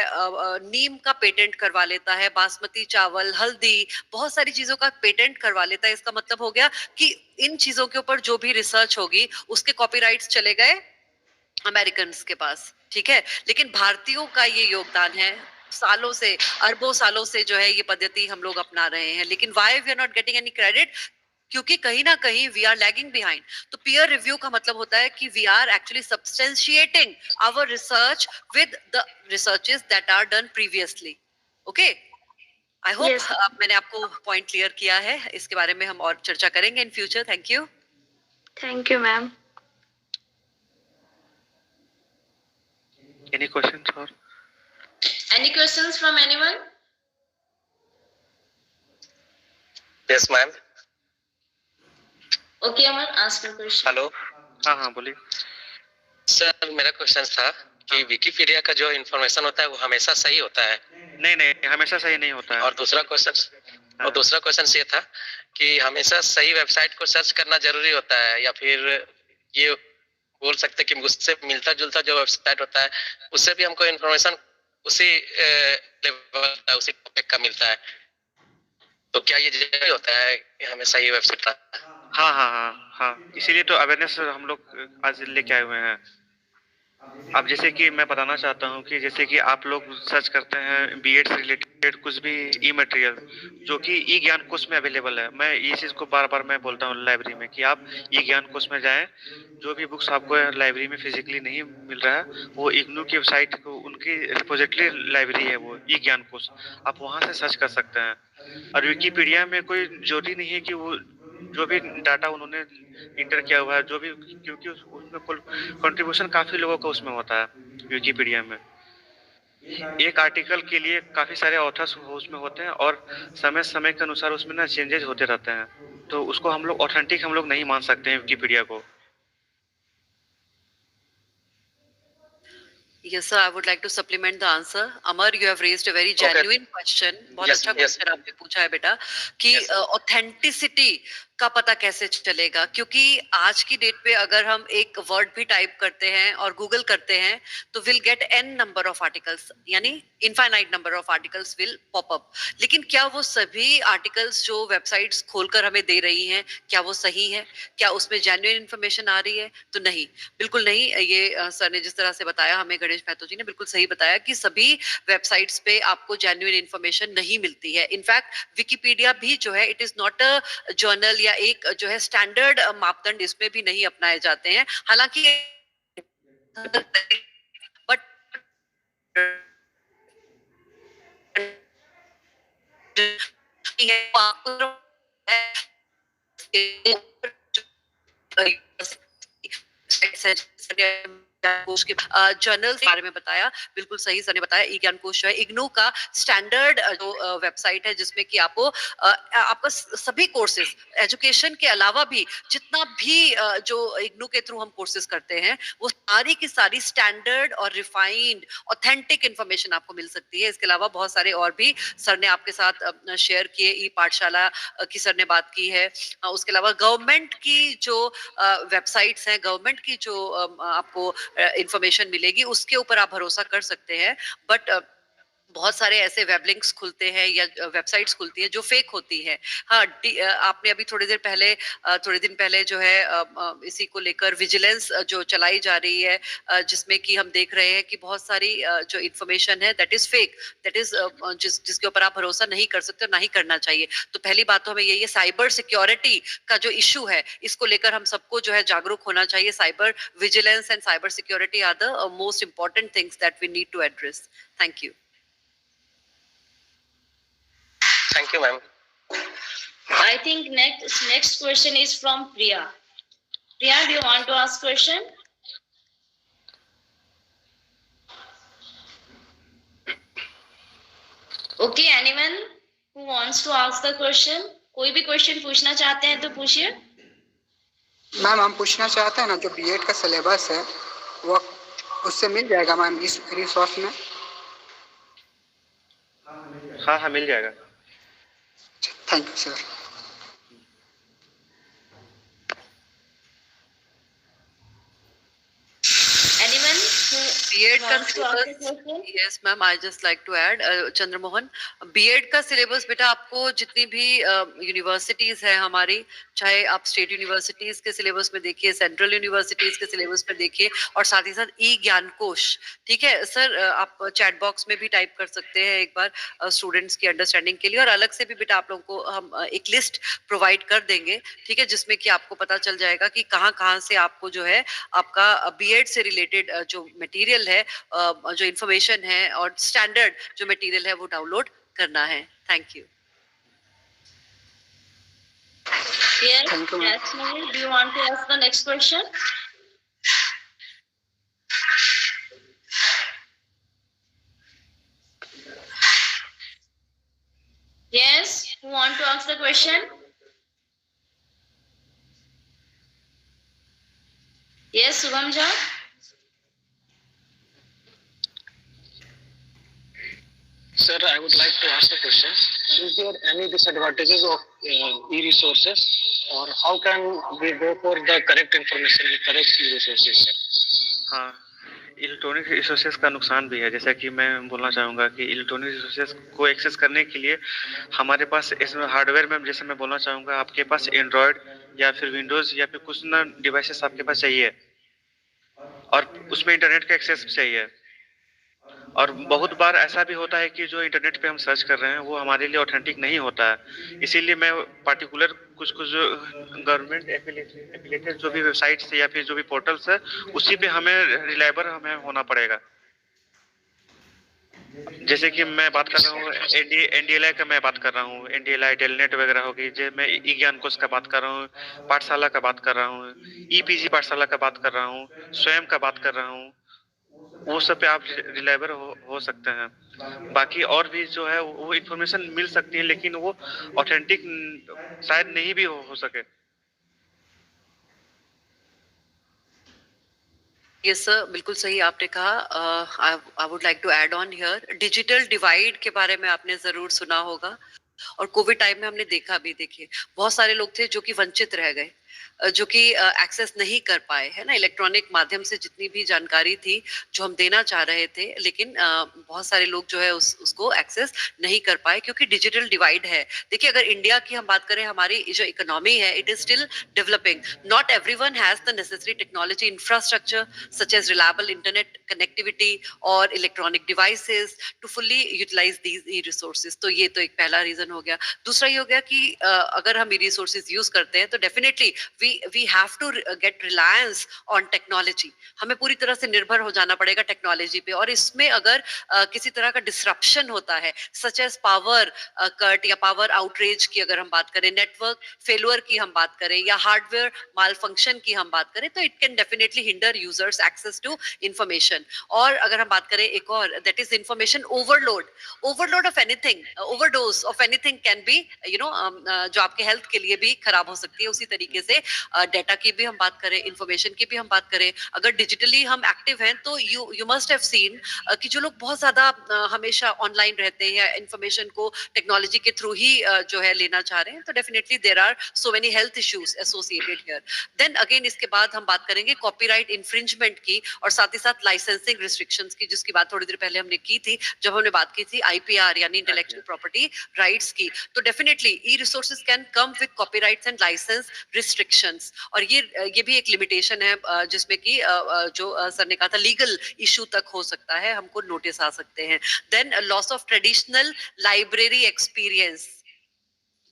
नीम का पेटेंट करवा लेता है, बासमती चावल, हल्दी, बहुत सारी चीजों का पेटेंट करवा लेता है। इसका मतलब हो गया कि इन चीजों के ऊपर जो भी रिसर्च होगी उसके कॉपीराइट्स चले गए अमेरिकन के पास। ठीक है, लेकिन भारतीयों का ये योगदान है, सालों से, अरबों सालों से जो है ये पद्धति हम लोग अपना रहे हैं, लेकिन why we are not getting any credit? क्योंकि कहीं ना कहीं वी आर लैगिंग बिहाइंड। तो पीयर रिव्यू का मतलब होता है कि we are actually substantiating our research with the researches that are done previously. Okay, I hope मैंने आपको पॉइंट क्लियर किया है। इसके बारे में हम और चर्चा करेंगे in future. Thank you. Thank you, ma'am. Any questions or? Any questions from anyone? Yes, ma'am. Okay, Aman, ask your question. Hello. हाँ बोलिए सर, मेरा क्वेश्चन था कि विकिपीडिया का जो इन्फॉर्मेशन होता है वो हमेशा सही होता है? नहीं, हमेशा सही नहीं होता है। और दूसरा क्वेश्चन ये था कि हमेशा सही वेबसाइट को सर्च करना जरूरी होता है, या फिर ये बोल सकते हैं कि उससे मिलता जुलता जो वेबसाइट होता है उससे भी हमको इन्फॉर्मेशन उसी लेवल का, उसी टॉपिक का मिलता है? तो क्या ये जरूरी होता है कि हमें सही वेबसाइट? हाँ, इसीलिए तो अवेयरनेस हम लोग आज लेके आए हुए हैं। अब जैसे कि मैं बताना चाहता हूँ कि जैसे कि आप लोग सर्च करते हैं बीएड से रिलेटेड कुछ भी ई मटेरियल जो कि ई ज्ञान कोश में अवेलेबल है। मैं ये चीज़ को बार बार मैं बोलता हूँ लाइब्रेरी में कि आप ई ज्ञान कोश में जाएं। जो भी बुक्स आपको लाइब्रेरी में फिजिकली नहीं मिल रहा है वो इग्नू की वेबसाइट को, उनकी रिपोजिटरी लाइब्रेरी है वो ई ज्ञान कोश, आप वहाँ से सर्च कर सकते हैं। और विकिपीडिया में कोई जरूरी नहीं है कि वो जो भी डाटा उन्होंने इंटर किया हुआ है जो भी, क्योंकि उसमें कंट्रीब्यूशन काफी लोगों का उसमें होता है। विकिपीडिया में एक आर्टिकल के लिए काफी सारे ऑथर्स उसमें होते हैं और समय समय के अनुसार उसमें ना चेंजेस होते रहते हैं, तो उसको हम लोग ऑथेंटिक हम लोग नहीं मान सकते हैं विकिपीडिया को। Yes, sir. I would like to supplement the answer. Amar, you have raised a very genuine question. बहुत Yes, अच्छा yes. क्वेश्चन आपने पूछा है बेटा कि Yes. ऑथेंटिसिटी का पता कैसे चलेगा, क्योंकि आज की डेट पे अगर हम एक वर्ड भी टाइप करते हैं और गूगल करते हैं तो will get n number of articles, यानी infinite number of articles will pop up. लेकिन क्या वो सभी आर्टिकल्स जो वेबसाइट्स खोलकर हमें दे रही हैं, क्या वो सही है? क्या उसमें जेन्युइन इन्फॉर्मेशन आ रही है? तो नहीं, बिल्कुल नहीं। ये सर ने जिस तरह से बताया, हमें गणेश महतो जी ने बिल्कुल सही बताया कि सभी वेबसाइट्स पे आपको जेन्युइन इन्फॉर्मेशन नहीं मिलती है। इनफैक्ट विकिपीडिया भी जो है, it is not a journal या एक जो है स्टैंडर्ड मापदंड इसमें भी नहीं अपनाए जाते हैं। हालांकि बट जर्नल के बारे में बताया, बिल्कुल सही सर ने बताया। ई ज्ञान कोश जो है इग्नू का स्टैंडर्ड जो वेबसाइट है, जिसमें कि आपको आपका सभी कोर्सेज एजुकेशन के अलावा भी जितना भी जो इग्नू के थ्रू हम कोर्सेज करते हैं, वो सारी की सारी स्टैंडर्ड और रिफाइंड ऑथेंटिक इंफॉर्मेशन आपको मिल सकती है। इसके अलावा बहुत सारे और भी सर ने आपके साथ शेयर किए। ई पाठशाला की सर ने बात की है। उसके अलावा गवर्नमेंट की जो वेबसाइट्स हैं, गवर्नमेंट की जो आपको इंफॉर्मेशन मिलेगी, उसके ऊपर आप भरोसा कर सकते हैं। बट बहुत सारे ऐसे वेब लिंक्स खुलते हैं या वेबसाइट्स खुलती हैं जो फेक होती हैं। हाँ, आपने अभी थोड़ी दिन पहले जो है इसी को लेकर विजिलेंस जो चलाई जा रही है, जिसमें कि हम देख रहे हैं कि बहुत सारी जो इन्फॉर्मेशन है that is fake, that is जिसके ऊपर आप भरोसा नहीं कर सकते, ना ही करना चाहिए। तो पहली बात तो हमें यही है, साइबर सिक्योरिटी का जो इशू है, इसको लेकर हम सबको जो है जागरूक होना चाहिए। Cyber vigilance and cyber security are the most important things that we need to address. Thank you. Thank you, ma'am. I think next question is from Priya. Priya, do you want to ask question? Okay, anyone who wants to ask the question? कोई भी क्वेश्चन पूछना चाहते हैं तो पूछिए। मैम हम पूछना चाहते हैं ना, जो बीएड का सिलेबस है वो उससे मिल जाएगा मैम इस रिसोर्स में? हाँ हाँ, मिल जाएगा। Thank you sir. Anyone who BEd का wants to ask a syllabus, question? Yes ma'am, I just like to add, Chandramohan, BEd का सिलेबस बेटा आपको जितनी भी यूनिवर्सिटीज है हमारी, चाहे आप स्टेट यूनिवर्सिटीज के सिलेबस में देखिए, सेंट्रल यूनिवर्सिटीज के सिलेबस में देखिए, और साथ ही साथ ई ज्ञान कोश, ठीक है सर, आप चैट बॉक्स में भी टाइप कर सकते हैं एक बार स्टूडेंट्स की अंडरस्टैंडिंग के लिए, और अलग से भी बेटा आप लोगों को हम एक लिस्ट प्रोवाइड कर देंगे, ठीक है, जिसमें कि आपको पता चल जाएगा कि कहाँ कहाँ से आपको जो है आपका बीएड से रिलेटेड जो मटेरियल है, जो इंफॉर्मेशन है और स्टैंडर्ड जो मटेरियल है वो डाउनलोड करना है। Thank you. Yes, Thank you, ma'am. yes, Naveen, do you want to ask the next question? Yes, who want to ask the question? Yes, Subham Jha. Sir, I would like to ask a question. Is there any disadvantages of e-resources, or how can we go for the correct information with correct e-resources, sir? हाँ, इलेक्ट्रॉनिक रिसोर्सेज का नुकसान भी है। जैसा कि मैं बोलना चाहूँगा कि इलेक्ट्रॉनिक रिसोर्सेज को एक्सेस करने के लिए हमारे पास इसमें हार्डवेयर में, जैसे मैं बोलना चाहूँगा, आपके पास एंड्रॉयड या फिर विंडोज़ या फिर कुछ ना डिवाइसेस आपके पास चाहिए, और उसमें इंटरनेट का एक्सेस चाहिए। और बहुत बार ऐसा भी होता है कि जो इंटरनेट पे हम सर्च कर रहे हैं वो हमारे लिए ऑथेंटिक नहीं होता है। इसीलिए मैं पार्टिकुलर कुछ गवर्नमेंट एफिलिएटेड जो भी वेबसाइट्स या फिर जो भी पोर्टल्स है, उसी पे हमें रिलायबल होना पड़ेगा। जैसे कि मैं बात कर रहा हूँ एनडीएलआई का, मैं बात कर रहा हूँ एनडीएलआई, टेलनेट वगैरह होगी, जो मैं ई ज्ञान कोश का बात कर रहा हूँ, पाठशाला का बात कर रहा हूँ, ईपीजी पाठशाला का बात कर रहा हूँ, स्वयं का बात कर रहा हूँ, वो सब पे आप रिलायबल हो सकते हैं। बाकी और भी जो है वो इन्फॉर्मेशन मिल सकती है, लेकिन वो ऑथेंटिक शायद नहीं भी हो सके। यस सर, बिल्कुल सही आपने कहा. I would like to add on here, digital divide के बारे में आपने जरूर सुना होगा. और कोविड टाइम में हमने देखा भी, देखिए बहुत सारे लोग थे जो कि वंचित रह गए, जो कि एक्सेस नहीं कर पाए, है ना, इलेक्ट्रॉनिक माध्यम से जितनी भी जानकारी थी जो हम देना चाह रहे थे, लेकिन बहुत सारे लोग जो है उसको एक्सेस नहीं कर पाए क्योंकि डिजिटल डिवाइड है. देखिए अगर इंडिया की हम बात करें, हमारी जो इकोनॉमी है it is still developing. Not everyone has the necessary technology infrastructure such as reliable internet connectivity और electronic devices to fully utilise these e resources. तो ये तो एक पहला रीजन हो गया. दूसरा ये हो गया कि अगर हम ई रिसोर्सेज यूज करते हैं तो definitely we have to get reliance on technology. हमें पूरी तरह से निर्भर हो जाना पड़ेगा टेक्नोलॉजी पे. और इसमें अगर किसी तरह का डिसरप्शन होता है, सच एज पावर कट या पावर आउटरेज की अगर हम बात करें, नेटवर्क फेलियर की हम बात करें, या हार्डवेयर माल फंक्शन की हम बात करें, तो it can definitely hinder users access to information. और अगर हम बात करें एक और, that is information overload. Overload of anything, overdose of anything can be जो आपके हेल्थ के लिए भी खराब हो सकती है. उसी तरीके से डेटा की भी हम बात करें, इंफॉर्मेशन की भी हम बात करें, अगर डिजिटली हम एक्टिव हैं तो यू मस्ट हैव सीन कि जो लोग बहुत ज्यादा हमेशा ऑनलाइन रहते हैं या इंफॉर्मेशन को टेक्नोलॉजी के थ्रू ही जो है लेना चाह रहे हैं, तो definitely there are so many health issues associated here. Then again इसके बाद हम बात करेंगे कॉपीराइट इन्फ्रिंजमेंट की और साथ ही साथ लाइसेंसिंग रिस्ट्रिक्शंस की, जिसकी बात थोड़ी देर पहले हमने की थी जब हमने बात की थी आईपीआर यानी इंटेलेक्चुअल प्रॉपर्टी राइट्स की. तो definitely e resources can come with copyrights and license restrictions. और ये भी एक लिमिटेशन है जिसमें कि जो सर ने कहा था लीगल इशू तक हो सकता है, हमको नोटिस आ सकते हैं. Then loss of traditional library experience,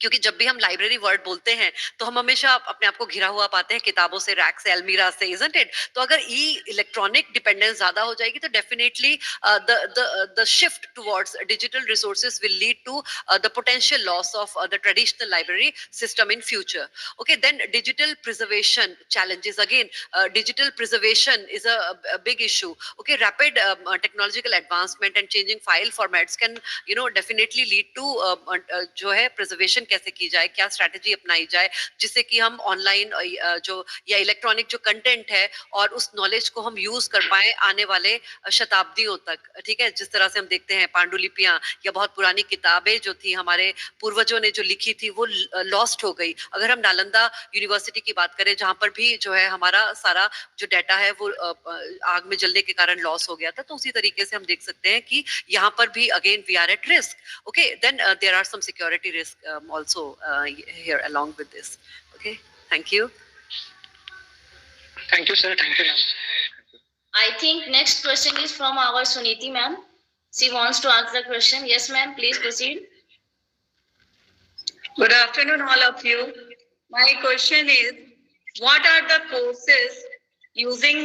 क्योंकि जब भी हम लाइब्रेरी वर्ड बोलते हैं तो हम हमेशा अपने आप को घिरा हुआ पाते हैं किताबों से, रैक से, अलमीरा से, इजंट इट. तो अगर इलेक्ट्रॉनिक डिपेंडेंस ज्यादा हो जाएगी तो definitely the shift towards digital resources will lead to the potential loss of the traditional library system in future. Okay, then digital preservation challenges. Again, digital preservation is a big issue. Okay, rapid technological advancement and changing file formats can definitely lead to जो है preservation कैसे की जाए, क्या स्ट्रैटेजी अपनाई जाए जिससे कि हम ऑनलाइन जो या इलेक्ट्रॉनिक जो कंटेंट है और उस नॉलेज को हम यूज कर पाए आने वाले शताब्दियों तक. ठीक है, जिस तरह से हम देखते हैं पांडुलिपियां या बहुत पुरानी किताबें जो थी हमारे पूर्वजों ने जो लिखी थी वो लॉस्ट हो गई. अगर हम नालंदा यूनिवर्सिटी की बात करें जहां पर भी जो है हमारा सारा जो डाटा है वो आग में जलने के कारण लॉस हो गया था, तो उसी तरीके से हम देख सकते हैं कि यहाँ पर भी again we are at risk. Okay, then there are some security risk also here along with this. Okay, thank you. Thank you, sir. Thank you, ma'am. I think next question is from our Suniti ma'am. She wants to ask the question. Yes, ma'am. Please proceed. Good afternoon, all of you. My question is, what are the courses using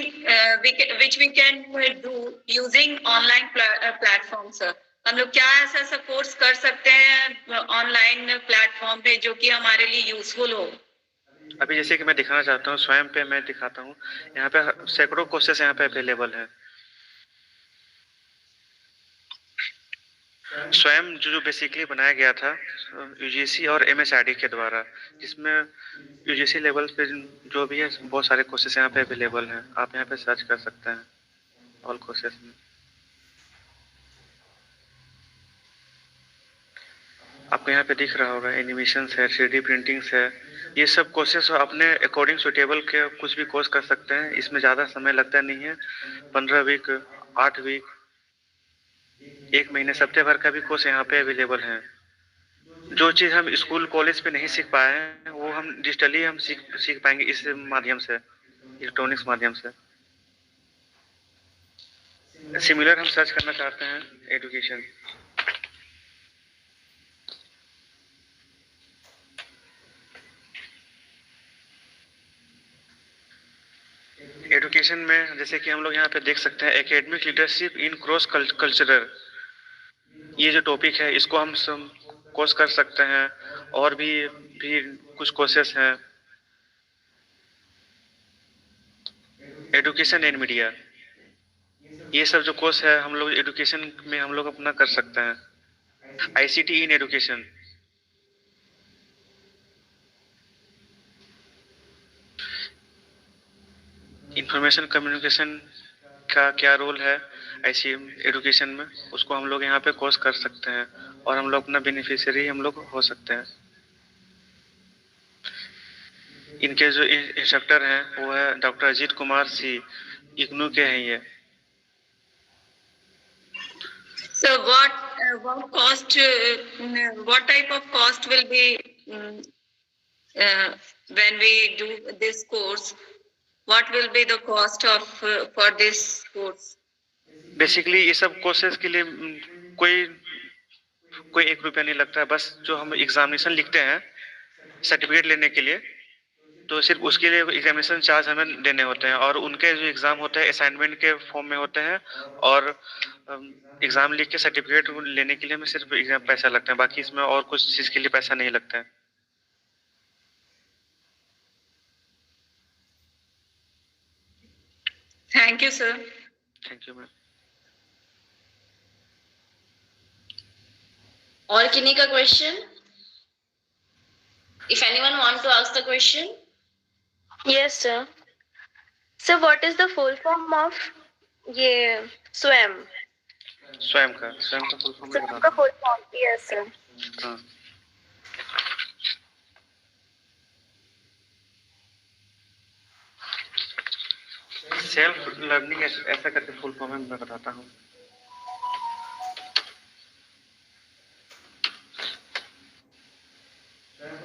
which we can do using online platforms, sir? हम लोग क्या ऐसा कोर्स कर सकते हैं ऑनलाइन प्लेटफॉर्म पे जो कि हमारे लिए यूजफुल हो? अभी जैसे कि मैं दिखाना चाहता हूँ, स्वयं पे मैं दिखाता हूँ. यहाँ पे सैकड़ों कोर्सेस यहाँ पे अवेलेबल है. स्वयं जो बेसिकली बनाया गया था यूजीसी और एमएसआईडी के द्वारा, जिसमें यूजीसी लेवल पे जो भी है बहुत सारे कोर्सेस यहाँ पे अवेलेबल हैं. आप यहाँ पे सर्च कर सकते हैं ऑल कोर्सेस में. आपको यहाँ पे दिख रहा होगा एनिमेशन है, 3D प्रिंटिंग्स है. ये सब कोर्सेस अपने अकॉर्डिंग सुटेबल के कुछ भी कोर्स कर सकते हैं. इसमें ज़्यादा समय लगता नहीं है. 15 वीक, 8 वीक, 1 महीने, सप्ताह भर का भी कोर्स यहाँ पे अवेलेबल है. जो चीज़ हम स्कूल कॉलेज पे नहीं सीख पाए हैं वो हम डिजिटली हम सीख पाएंगे इस माध्यम से, इलेक्ट्रॉनिक्स माध्यम से. सिमिलर हम सर्च करना चाहते हैं एजुकेशन. एजुकेशन में जैसे कि हम लोग यहाँ पे देख सकते हैं academic leadership in cross cultural. ये जो टॉपिक है इसको हम कोर्स कर सकते हैं. और भी कुछ कोर्सेस हैं. एजुकेशन एंड मीडिया, ये सब जो कोर्स है हम लोग एजुकेशन में हम लोग अपना कर सकते हैं. ICT in education, information communication का क्या रोल है ऐसी एजुकेशन में, उसको हम लोग यहाँ पे कोर्स कर सकते हैं और हम लोग अपना बेनिफिशियरी हम लोग हो सकते हैं। इनके जो इंस्ट्रक्टर हैं वो है डॉक्टर अजीत कुमार सी, इग्नू के हैं ये। So what cost, what type of cost will be when we do this course? What will be the cost of for this course? Basically ये सब कोर्सेज के लिए कोई 1 रुपया नहीं लगता है। बस जो हम एग्जामिनेशन लिखते हैं सर्टिफिकेट लेने के लिए, तो सिर्फ उसके लिए एग्जामिनेशन चार्ज हमें देने होते हैं और उनके जो एग्जाम होते हैं असाइनमेंट के फॉर्म में होते हैं और एग्जाम लिख के सर्टिफिकेट लेने के लिए हमें सिर्फ एग्जाम पैसा लगता है, बाकी इसमें और कुछ चीज के लिए पैसा नहीं लगता है। Thank you, sir. Thank you ma'am. और किन्हीं का question? If anyone want to ask the question? Yes, sir. Sir, what is the full form of ये स्वयं? स्वयं का फुल फॉर्म स्वयं का full form, yes, sir. हाँ, सेल्फ लर्निंग ऐसा करके फुल फॉर्म है, मैं बताता हूँ।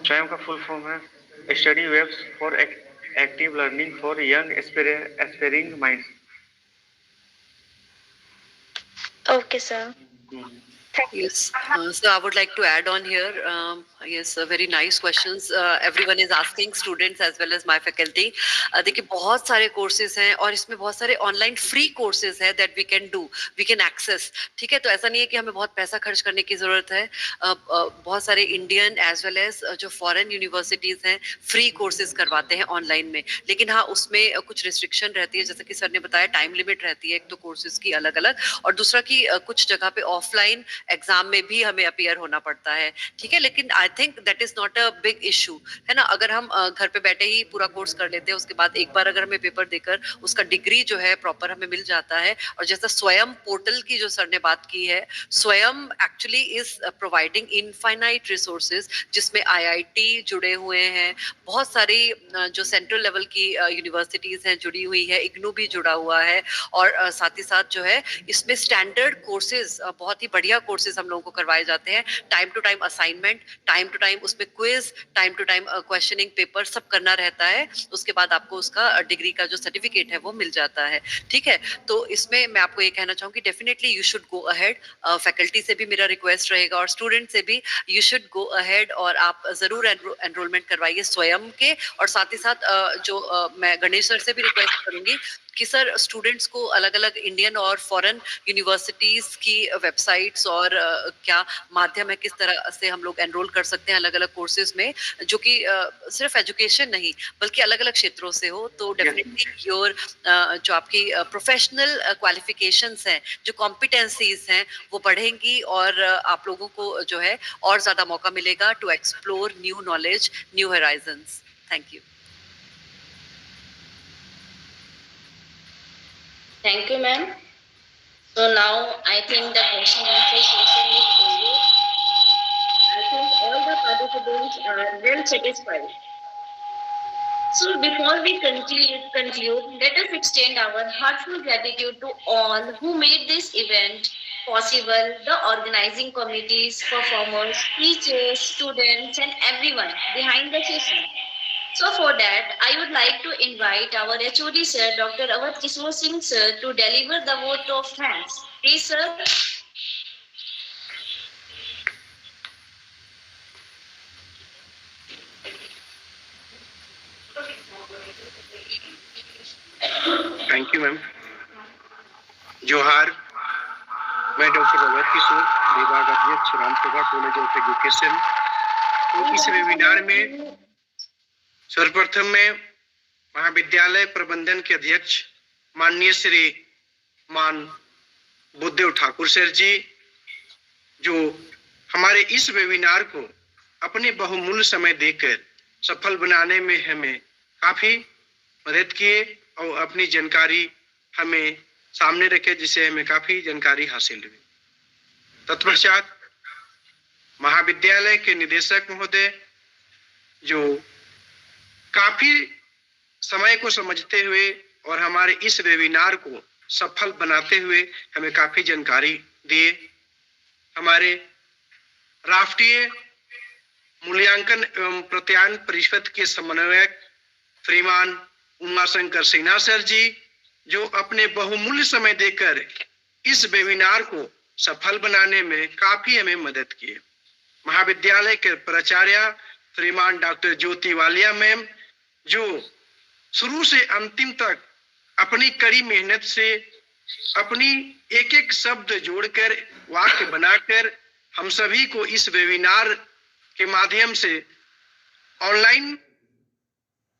स्वयं का फुल फॉर्म है study webs for active learning for young aspiring minds. Okay, sir. Yes. So I would like to add on here. Yes, very nice questions. Everyone is asking, students as well as my faculty. देखिए बहुत सारे courses हैं और इसमें बहुत सारे online free courses हैं that we can do, we can access. ठीक है, तो ऐसा नहीं है कि हमें बहुत पैसा खर्च करने की जरूरत है। बहुत सारे Indian as well as जो foreign universities हैं free courses करवाते हैं online में, लेकिन हाँ उसमें कुछ restriction रहती है, जैसे कि सर ने बताया time limit रहती है एक तो courses की अलग अलग, और दूसरा कि कुछ जगह पे offline एग्जाम में भी हमें अपीयर होना पड़ता है। ठीक है, लेकिन I think that is not a big issue, है ना। अगर हम घर पे बैठे ही पूरा कोर्स कर लेते हैं, उसके बाद एक बार अगर हमें पेपर देकर उसका डिग्री जो है प्रॉपर हमें मिल जाता है। और जैसा स्वयं पोर्टल की जो सर ने बात की है, स्वयं actually is providing infinite resources जिसमें IIT जुड़े हुए हैं, बहुत सारी जो सेंट्रल लेवल की यूनिवर्सिटीज हैं जुड़ी हुई है, इग्नू भी जुड़ा हुआ है, और साथ ही साथ जो है इसमें स्टैंडर्ड कोर्सेज, बहुत ही बढ़िया कोर्सेज हम लोगों को करवाए जाते हैं। Time to time assignment, time to time उसमें quiz, time to time questioning paper सब करना रहता है। उसके बाद आपको उसका डिग्री का जो सर्टिफिकेट है वो मिल जाता है। ठीक है, तो इसमें मैं आपको ये कहना चाहूंगी definitely you should go ahead. Faculty से भी मेरा रिक्वेस्ट रहेगा और स्टूडेंट से भी, यू शुड गो अहेड और आप जरूर एनरोलमेंट करवाइए स्वयं के। और साथ ही साथ मैं गणेश सर से भी रिक्वेस्ट करूंगी कि सर स्टूडेंट्स को अलग अलग इंडियन और फॉरेन यूनिवर्सिटीज की वेबसाइट्स और क्या माध्यम है, किस तरह से हम लोग एनरोल कर सकते हैं अलग अलग कोर्सेज में, जो कि सिर्फ एजुकेशन नहीं बल्कि अलग अलग क्षेत्रों से हो। तो डेफिनेटली योर जो आपकी प्रोफेशनल क्वालिफिकेशंस हैं, जो कॉम्पिटेंसीज हैं, वो बढ़ेंगी और आप लोगों को जो है और ज्यादा मौका मिलेगा to explore new knowledge, new horizons. Thank you. Thank you, ma'am. So now I think the question answer session is over. I think all the participants are well satisfied. So before we conclude, let us extend our heartfelt gratitude to all who made this event possible, the organizing committees, performers, teachers, students, and everyone behind the session. So for that, I would like to invite our HOD sir, Dr. Awadh Kishore Singh sir, to deliver the vote of thanks. Please, sir. Thank you ma'am. जोहार, मैं डॉक्टर अवध किशोर, विभाग अध्यक्ष, रामसभा कॉलेज ऑफ एजुकेशन। तो इस वेबिनार में सर्वप्रथम में महाविद्यालय प्रबंधन के अध्यक्ष माननीय श्री मान बुद्धदेव ठाकुर सर जी, जो हमारे इस वेबिनार को अपने बहुमूल्य समय देकर सफल बनाने में हमें काफी मदद किए, और अपनी जानकारी हमें सामने रखे, जिससे हमें काफी जानकारी हासिल हुई। तत्पश्चात महाविद्यालय के निदेशक महोदय जो काफी समय को समझते हुए और हमारे इस वेबिनार को सफल बनाते हुए हमें काफी जानकारी दिए। हमारे राष्ट्रीय मूल्यांकन एवं प्रत्यायन परिषद के समन्वयक श्रीमान उमाशंकर सिन्हा सर जी, जो अपने बहुमूल्य समय देकर इस वेबिनार को सफल बनाने में काफी हमें मदद किए। महाविद्यालय के प्राचार्य श्रीमान डॉक्टर ज्योति वालिया मैम, जो शुरू से अंतिम तक अपनी कड़ी मेहनत से अपनी एक एक शब्द जोड़कर वाक्य बनाकर हम सभी को इस वेबिनार के माध्यम से ऑनलाइन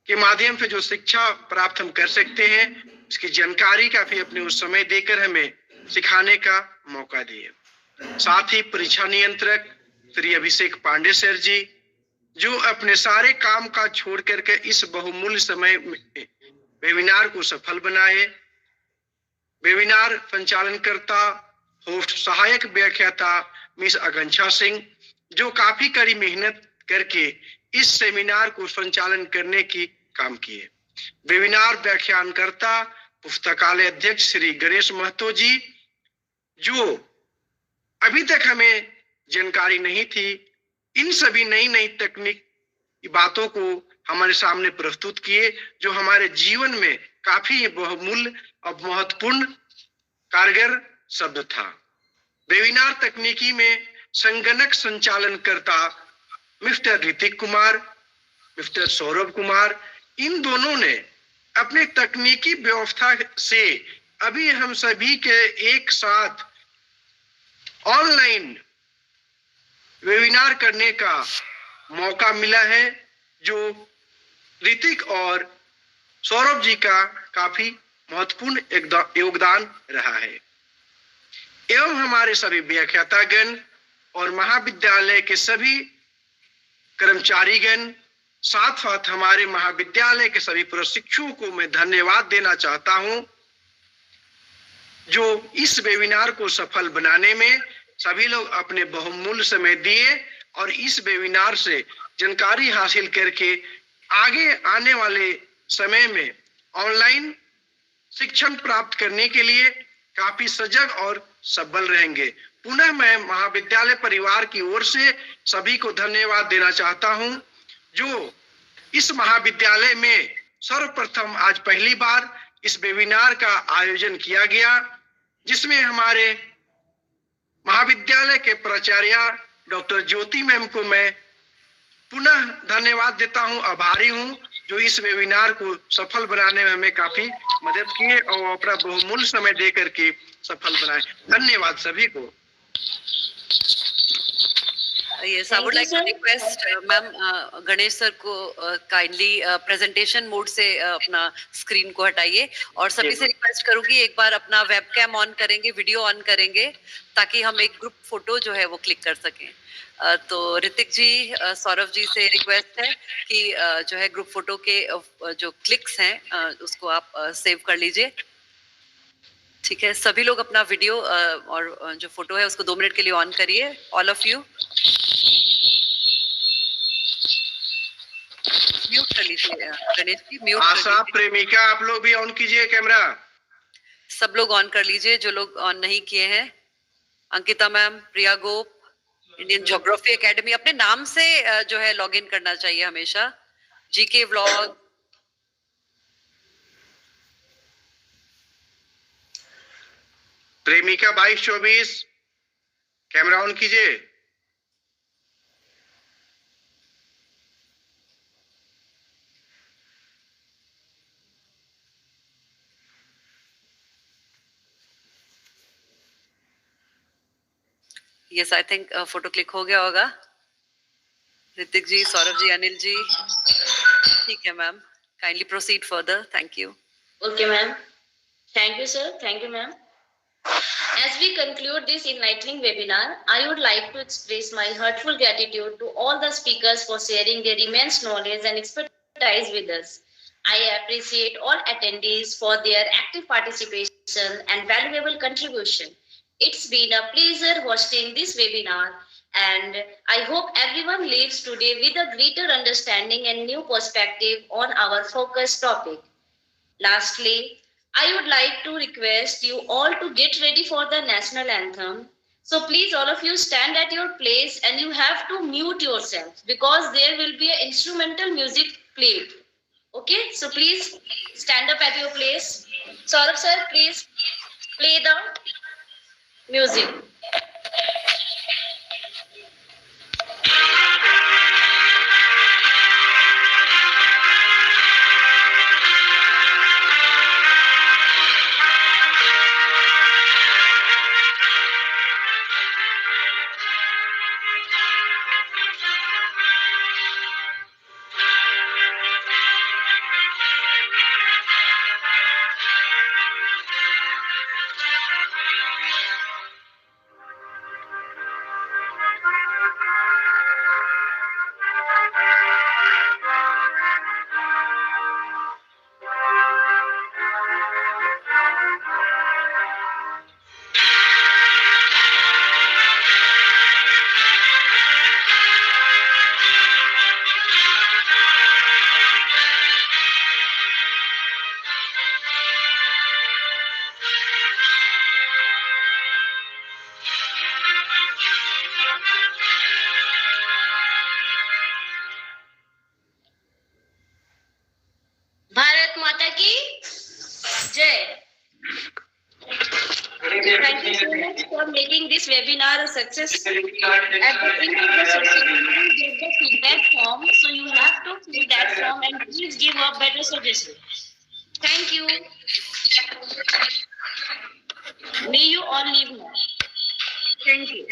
के माध्यम से जो शिक्षा प्राप्त हम कर सकते हैं, इसकी जानकारी काफी अपने उस समय देकर हमें सिखाने का मौका दिए। साथ ही परीक्षा नियंत्रक श्री अभिषेक पांडे सर जी, जो अपने सारे काम का छोड़ करके इस बहुमूल्य समय में वेबिनार को सफल बनाए। वेबिनार संचालनकर्ता होस्ट सहायक व्याख्याता मिस आकांक्षा सिंह, जो काफी कड़ी मेहनत करके इस सेमिनार को संचालन करने की काम किए। वेबिनार व्याख्यानकर्ता पुस्तकालय अध्यक्ष श्री गणेश महतो जी, जो अभी तक हमें जानकारी नहीं थी, इन सभी नई नई तकनीक बातों को हमारे सामने प्रस्तुत किए, जो हमारे जीवन में काफी बहुमूल्य और महत्वपूर्ण कारगर शब्द था। वेबिनार तकनीकी में संगणक संचालनकर्ता मिस्टर ऋतिक कुमार, मिस्टर सौरभ कुमार, इन दोनों ने अपने तकनीकी व्यवस्था से अभी हम सभी के एक साथ ऑनलाइन वेबिनार करने का मौका मिला है, जो ऋतिक और सौरभ जी का काफी महत्वपूर्ण योगदान रहा है। एवं हमारे सभी व्याख्यातागण और महाविद्यालय के सभी कर्मचारीगण, साथ साथ हमारे महाविद्यालय के सभी प्रशिक्षुओं को मैं धन्यवाद देना चाहता हूं, जो इस वेबिनार को सफल बनाने में सभी लोग अपने बहुमूल्य समय दिए और इस वेबिनार से जानकारी हासिल करके आगे आने वाले समय में ऑनलाइन शिक्षण प्राप्त करने के लिए काफी सजग और सबल रहेंगे। पुनः मैं महाविद्यालय परिवार की ओर से सभी को धन्यवाद देना चाहता हूं, जो इस महाविद्यालय में सर्वप्रथम आज पहली बार इस वेबिनार का आयोजन किया गया, जिसमें हमारे महाविद्यालय के प्राचार्य डॉक्टर ज्योति मैम को मैं पुनः धन्यवाद देता हूं, आभारी हूं, जो इस वेबिनार को सफल बनाने में हमें काफी मदद किए और अपना बहुमूल्य समय दे करके सफल बनाए। धन्यवाद सभी को। Yes, I would like to request ma'am Ganesh sir को काइंडली प्रेजेंटेशन मोड से अपना स्क्रीन को हटाइए और सभी से रिक्वेस्ट करूंगी एक बार अपना वेबकैम ऑन करेंगे, वीडियो ऑन करेंगे, ताकि हम एक ग्रुप फोटो जो है वो क्लिक कर सकें। तो ऋतिक जी, सौरभ जी से रिक्वेस्ट है कि जो है ग्रुप फोटो के जो क्लिक्स हैं उसको आप सेव कर लीजिए। ठीक है, सभी लोग अपना वीडियो और जो फोटो है उसको 2 मिनट के लिए ऑन करिए, ऑल ऑफ यू। म्यूट कर लीजिए गणेश जी, म्यूट। आशा, प्रेमिका, आप लोग भी ऑन कीजिए कैमरा। सब लोग ऑन कर लीजिए जो लोग ऑन नहीं किए हैं। अंकिता मैम, प्रिया गोप, इंडियन ज्योग्राफी एकेडमी, अपने नाम से जो है लॉग इन करना चाहिए हमेशा। जीके व्लॉग, प्रेमिका 2224, कैमरा ऑन कीजिए। Yes, I think photo click हो गया होगा। ऋतिक जी, सौरभ जी, अनिल जी, ठीक है ma'am, kindly proceed further. Thank you. Okay, ma'am. Thank you, sir. Thank you, ma'am. As we conclude this enlightening webinar, I would like to express my heartful gratitude to all the speakers for sharing their immense knowledge and expertise with us. I appreciate all attendees for their active participation and valuable contribution. It's been a pleasure hosting this webinar, and I hope everyone leaves today with a greater understanding and new perspective on our focus topic. Lastly, I would like to request you all to get ready for the national anthem. So please all of you stand at your place and you have to mute yourself because there will be an instrumental music played. Okay, so please stand up at your place. Saurabh sir, please play the music. Bharat Mata ki Jai. Thank you so much for making this webinar a success. At the end of the session, you will get the feedback form, so you have to fill that form and please give a better suggestion. Thank you. May you all leave now. Thank you.